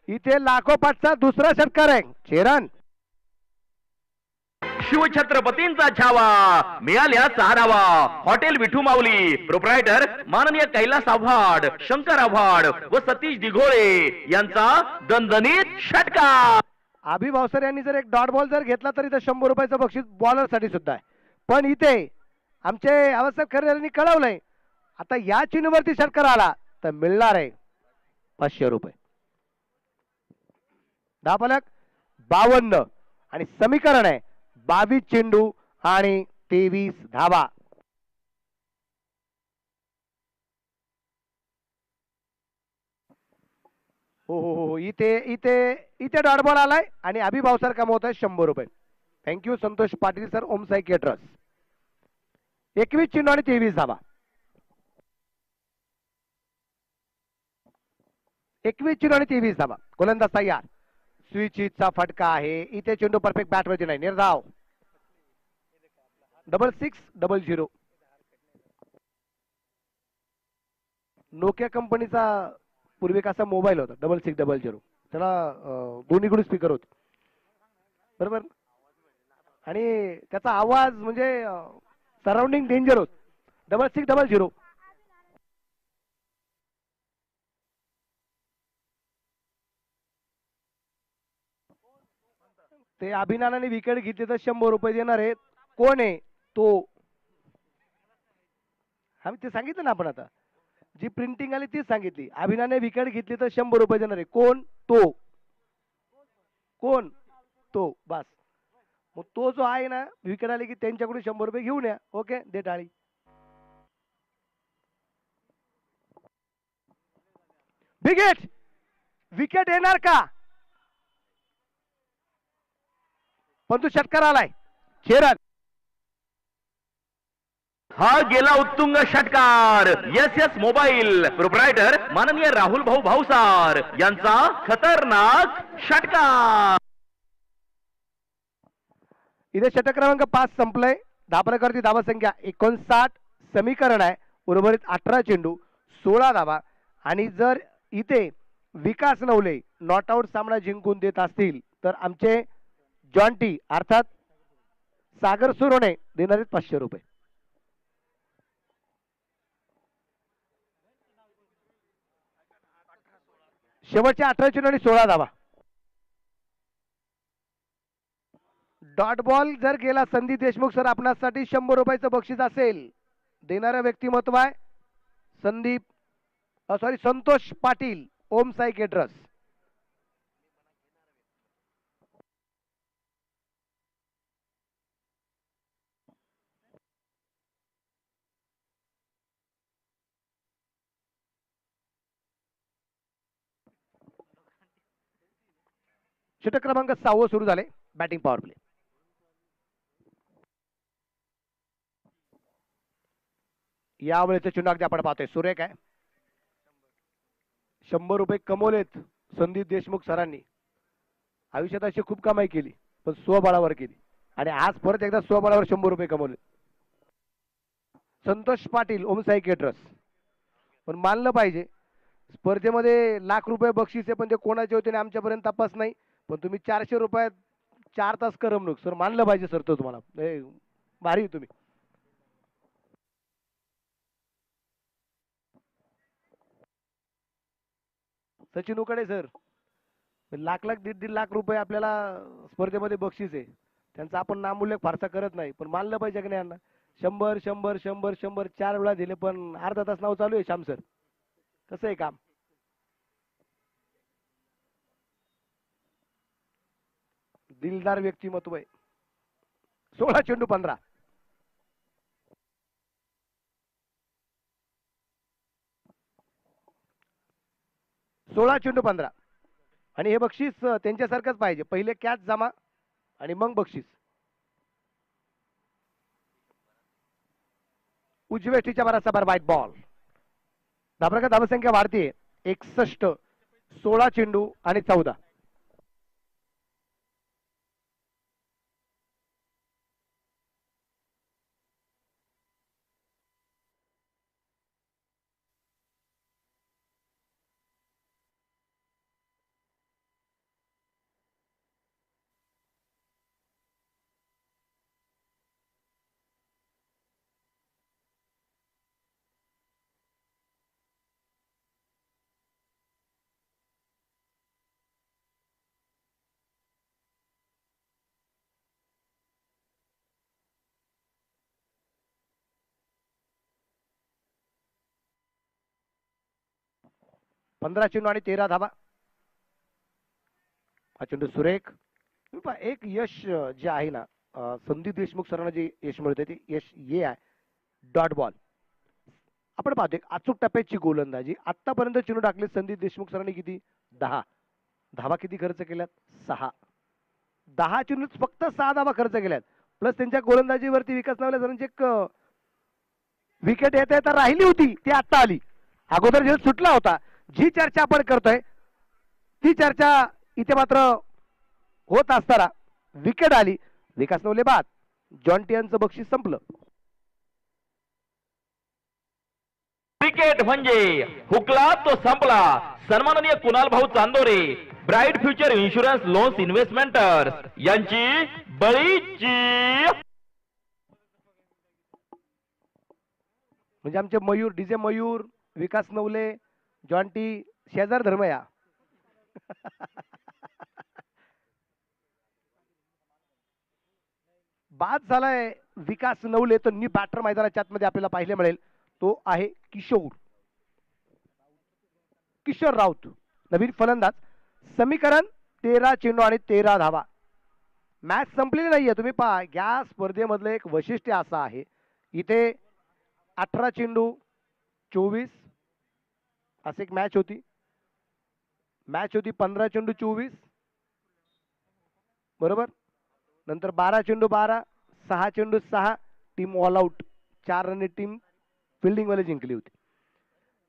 इथे लागोपाठचा दुसरा षटकार आहे. चेरन शिवछत्रपतींचा छावा मिळाल्या 6 धावा. हॉटेल विठू माऊली प्रोप्रायटर माननीय कैलास आव्हाड, शंकर आव्हाड व सतीश दिघोळे यांचा दणदणीत षटकार. अभि भावसर यांनी जर एक डॉट बॉल जर घेतला तर इथे 100 रुपयाचं बक्षीस बॉलर साठी सुद्धा आहे. पण इथे आमचे आबासाहेब खरे यांनी कळवलंय आता या चिन्हवरती षटकार आला तर मिळणार आहे 500 रुपये. धावफलक 52 आणि समीकरण आहे 22 चेंडू आणि 23 धावा. हो, इथे इथे इथे डॉट बॉल आलाय आणि अभि भावसर कमवत आहे 100 रुपये. थँक्यू संतोष पाटील सर, ओम साई केटरर्स. 21 चेंडू आणि 23 धावा. 21 चेंडू आणि 23 धावा. गोलंदाज तयार. स्विचिचा फटका आहे. इथे चेंडू परफेक्ट बॅटवरती नाही, निर्धाव. 6600. नोकिया कंपनीचा पूर्वी कसा मोबाईल होता 6600. त्याला दोन्हीकडून स्पीकर होते बरोबर, आणि त्याचा आवाज म्हणजे सराउंडिंग डेंजर होत. 6600. ते अभिनानाने विकेट घेतली तर 100 रुपये देणार आहेत. कोण आहे तो? आम्ही ते सांगितलं ना आपण, आता जी प्रिंटिंग आली तीच सांगितली. अभिनाने विकेट घेतली तर 100 रुपये देणार आहे. कोण तो? कोण तो? बस. मग तो जो आहे ना, विकेट आली की त्यांच्याकडून 100 रुपये घेऊन या. ओके, दे टाळी. विकेट विकेट येणार का? पण तू षटकार आलाय. चेरन हा गेला उत्तुंग षटकार. एस एस मोबाईल प्रोप्रायटर माननीय राहुल भाऊ भाऊसार यांचा खतरनाक षटकार. इथे षटक क्रमांक 5 संपलंय. धापरकरती धावा संख्या 59. समीकरण आहे उर्वरित 18 चेंडू 16 धावा. आणि जर इथे विकास नवले नॉट आउट सामना जिंकून देत असतील तर आमचे जॉन्टी अर्थात सागर सुरोने देणार आहेत 500 रुपये. शेवटचे 18 चेंडू आणि 16 धावा. डॉट बॉल जर गेला संदीप देशमुख सर, आपणासाठी 100 रुपयाचं बक्षीस असेल. देणारं व्यक्तिमत्व आहे संतोष पाटील, ओम साई केटरर्स. षटक क्रमांक 6 सुरू झाले. Batting power play. यावेळेचे चेंडू अगदी आपण पाहतोय सुरेख आहे. 100 रुपये कमवलेत संदीप देशमुख सरांनी. आयुष्यात अशी खूप कमाई केली पण स्वबळावर केली आणि आज परत एकदा स्वबळावर 100 रुपये कमवले. संतोष पाटील, ओम साई केटरर्स. पण मानलं पाहिजे स्पर्धेमध्ये लाख रुपये बक्षीस आहे, पण ते कोणाचे होते आमच्यापर्यंत तपास नाही. पण तुम्ही 400 रुपयात 4 तास करमणूक सर, मानलं पाहिजे सर. तो तुम्हाला भारी तुम्ही. सचिन उकडे सर, लाख लाख 1.5 लाख रुपये आपल्याला स्पर्धेमध्ये बक्षीस आहे. त्यांचा आपण नामूल्य फारसा करत नाही, पण मानलं पाहिजे की नाही यांना. 100 100 100 100 4 वेळा दिले, पण अर्धा तास नाव चालू आहे श्याम सर. कसं आहे काम? दिलदार व्यक्तिमत्व आहे. 16 चेंडू 15. 16 चेंडू 15. आणि हे बक्षीस त्यांच्यासारखंच पाहिजे, पहिले कॅच जमा आणि मग बक्षीस. उजव्या टीच्या बराबर वाईट बॉल. धाबराका धावसंख्या वाढतीये 61, 16 चेंडू आणि 14. पंधरा चेंडू आणि 13 धावा. हा चेंडू सुरेख. एक यश जे आहे ना, संदीप देशमुख सरांना जे यश मिळते ते यश ये आहे डॉट बॉल. आपण पाहतो एक अचूक टप्प्याची गोलंदाजी. आतापर्यंत चेंडू टाकले संदीप देशमुख सरांनी किती? 10. धावा किती खर्च केल्यात? 6. 10 चेंडूत फक्त 6 धावा खर्च केल्यात. प्लस त्यांच्या गोलंदाजीवरती विकास नवले सरांची एक विकेट येता येता राहिली होती, ती आता आली. अगोदर जे सुटला होता, जी चर्चा आपण करतोय ती चर्चा इथे मात्र होत असताना विकेट आली. विकास नवले बाद. जॉन्टी यांचं बक्षीस संपलं. क्रिकेट म्हणजे हुकला तो संपला. सन्माननीय कुणाल भाऊ Chandore, bright future insurance loans इन्व्हेस्टमेंटर्स यांची बळीची. म्हणजे आमचे मयूर, डीजे मयूर, विकास नवले, जॉन्टी शेजार धर्मया. बाद झालाय विकास नवले. तर न्यू बॅटर मैदानाच्या आतमध्ये आपल्याला पाहायला मिळेल, तो आहे किशोर राऊत, नवीन फलंदाज. समीकरण 13 चेंडू आणि 13 धावा. मॅच संपलेली नाहीये. तुम्ही पहा, या स्पर्धेमधलं एक वैशिष्ट्य असं आहे, इथे 18 चेंडू 24 असे एक मॅच होती. 15 चेंडू 24 बरोबर. नंतर 12 चेंडू 12, 6 चेंडू 6, टीम ऑल आउट. 4 रनने टीम फिल्डिंग वाले जिंकली होती.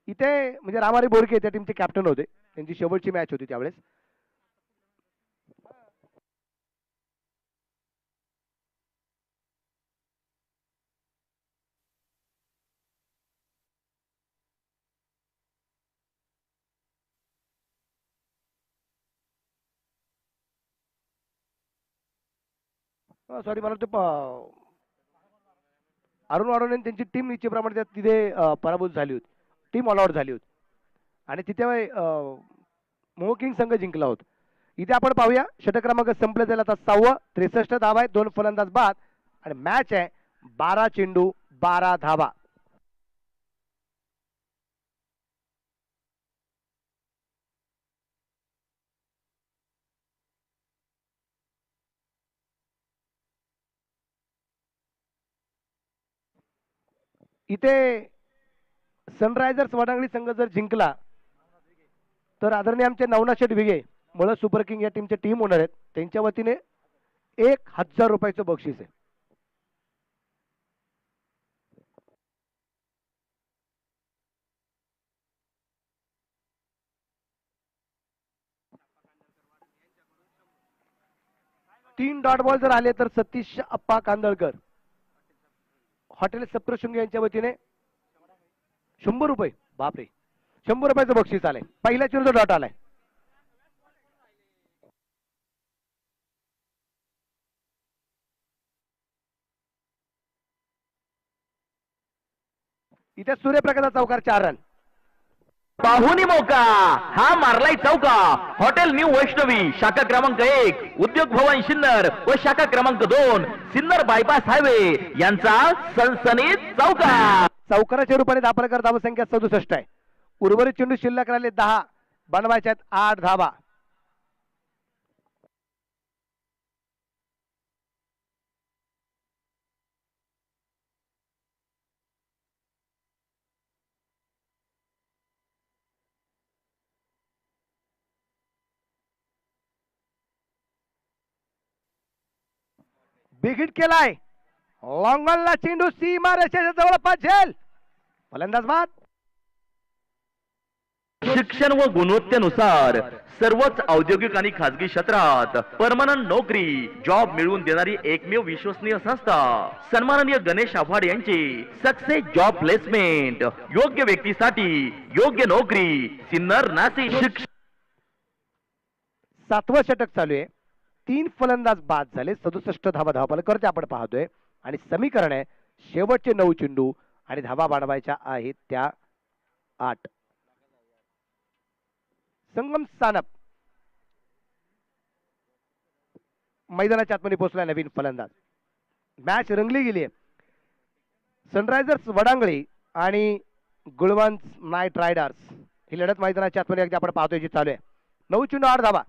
इथे म्हणजे रामारी बोरके त्या टीमचे कॅप्टन होते. त्यांची शेवटची मॅच होती त्यावेळेस. सॉरी, मला वाटतं अरुण वाडोने त्यांची टीम निश्चितप्रमाणे त्यात तिथे पराभूत झाली होती. टीम ऑल आउट झाली होती आणि तिथे मोहो किंग संघ जिंकला होता. इथे आपण पाहूया षटक क्रमांक संपले जाईल आता 6. 63 धावा आहेत, 2 फलंदाज बाद आणि मॅच आहे 12 चेंडू 12 धावा. इथे सनरायझर्स वडांगणी संघ जर जिंकला तर आदरणीय आमचे नवनाथ शेठ विगे मुळे सुपर किंग या टीमचे टीम ओनर आहेत, त्यांच्या वतीने 1000 रुपयाचं बक्षीस आहे. तीन डॉट बॉल जर आले तर सतीश अप्पा कांदळकर हॉटेल सप्तशृंगी यांच्या वतीने 100 रुपये. बापरे, 100 रुपयाचं बक्षीस आलंय. पहिल्या चेंडूचा डॉट आलाय. इथे सूर्यप्रकाशचा चौकार 4 रन. पाहुणी मौका हा मारलाय चौका. हॉटेल न्यू वैष्णवी शाखा क्रमांक 1, उद्योग भवन सिन्नर व शाखा क्रमांक 2, सिन्नर बायपास हायवे यांचा सनसनीत चौका. चौकाराच्या रूपाने दापरकर धावसंख्या 67 आहे. उर्वरित चेंडू शिल्लक राहिले 10, बनवायच्यात 8 धावा. बिग हिट केलाय. लॉंगॉनला चेंडू सीमा रेषेच्या जवळपास झेल. फलंदाज बाद. शिक्षण व गुणवत्तेनुसार सर्वच औद्योगिक आणि खाजगी क्षेत्रात परमनंट नोकरी जॉब मिळवून देणारी एकमेव विश्वसनीय संस्था सन्माननीय गणेश आव्हाड यांची सक्सेस जॉब प्लेसमेंट. योग्य व्यक्तीसाठी योग्य नोकरी. सिन्नर नाशिक. 7वं षटक चालू आहे. 3 फलंदाज बाद झाले. 67 धावा धावफलक आपण पाहतोय आणि समीकरण आहे शेवटचे 9 चेंडू आणि धावा वाढवायच्या आहेत त्या 8. संगम सानप मैदानाच्या आतमध्ये पोहोचला. नवीन फलंदाज. मॅच रंगली गेली आहे. सनरायझर्स वडांगळी आणि गुळवंत नाईट रायडर्स ही लढत मैदानाच्या आतमध्ये अगदी आपण पाहतोय जी चालू आहे. 9 चेंडू 8 धावा.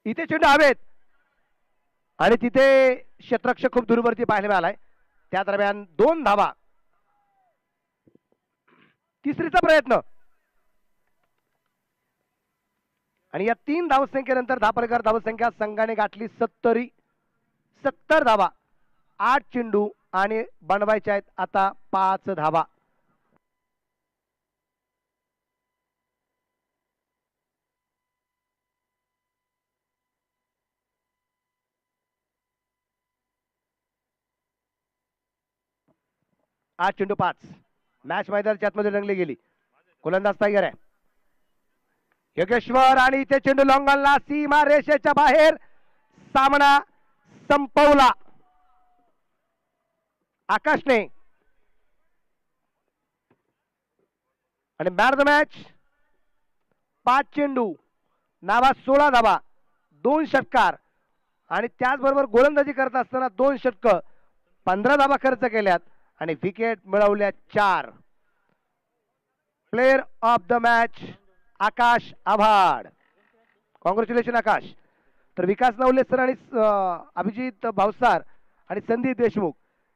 इथे चेंडू हवेत आणि तिथे क्षेत्ररक्षक खूप दूरवरती पाहायला मिळालाय. त्या दरम्यान 2 धावा. तिसरीचा प्रयत्न आणि या 3 धावसंख्येनंतर धापरकर धावसंख्या संघाने गाठली 70 धावा. 8 चेंडू आणि बनवायचे आहेत आता 5 धावा. आठ चेंडू 5. मॅच मैदानाच्या आतमध्ये रंगली गेली. गोलंदाज टायगर आहे योगेश्वर आणि इथे चेंडू लॉंगॉनला सीमा रेषेच्या बाहेर. सामना संपवला आकाशने आणि मॅन ऑफ द मॅच 5 चेंडू नावा 16 धावा 2 षटकार आणि त्याचबरोबर गोलंदाजी करत असताना 2 षटक 15 धावा खर्च केल्यात आणि विकेट मिळवल्या 4. Player of the match Akash Awhad. Congratulation Akash. तर विकास नवले सर आणि अभिजित भावसार आणि संदीप देशमुख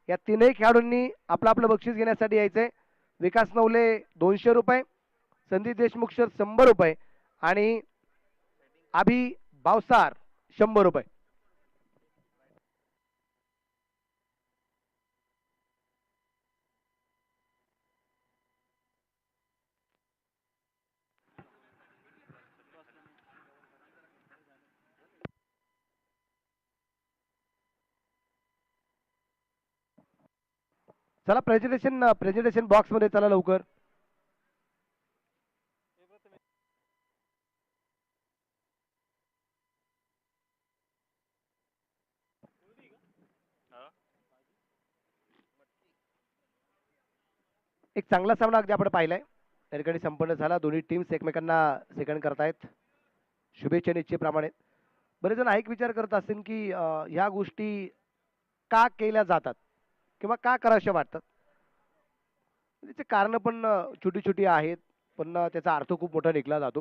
या 3ही खेळाडूंनी आपलं बक्षीस घेण्यासाठी यायचंय. विकास नवले 200 रुपये, संदीप देशमुख सर 100 रुपये आणि अभि भावसार 100 रुपये. चला प्रेझेंटेशन बॉक्स मध्ये चला लवकर. एक चांगला सामना अगदी आपण पाहिलाय. त्या ठिकाणी संपन्न झाला. दोन्ही टीम्स एकमेकांना सेकंड करतायत. शुभेच्छा निश्चितप्रमाणे. बरेच जण एक विचार करत असतील की ह्या गोष्टी का केल्या जातात किंवा का कराव्याशा वाटतात. त्याचे कारण पण छोटी छोटी आहेत पण त्याचा अर्थ खूप मोठा निघला जातो.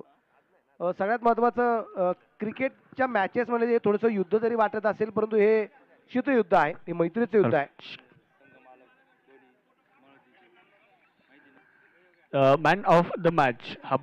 सगळ्यात महत्वाचं क्रिकेटच्या मॅचेस मध्ये थोडंसं युद्ध जरी वाटत असेल परंतु हे शीतयुद्ध आहे. हे मैत्रीचं युद्ध आहे. मॅन ऑफ द मॅच हा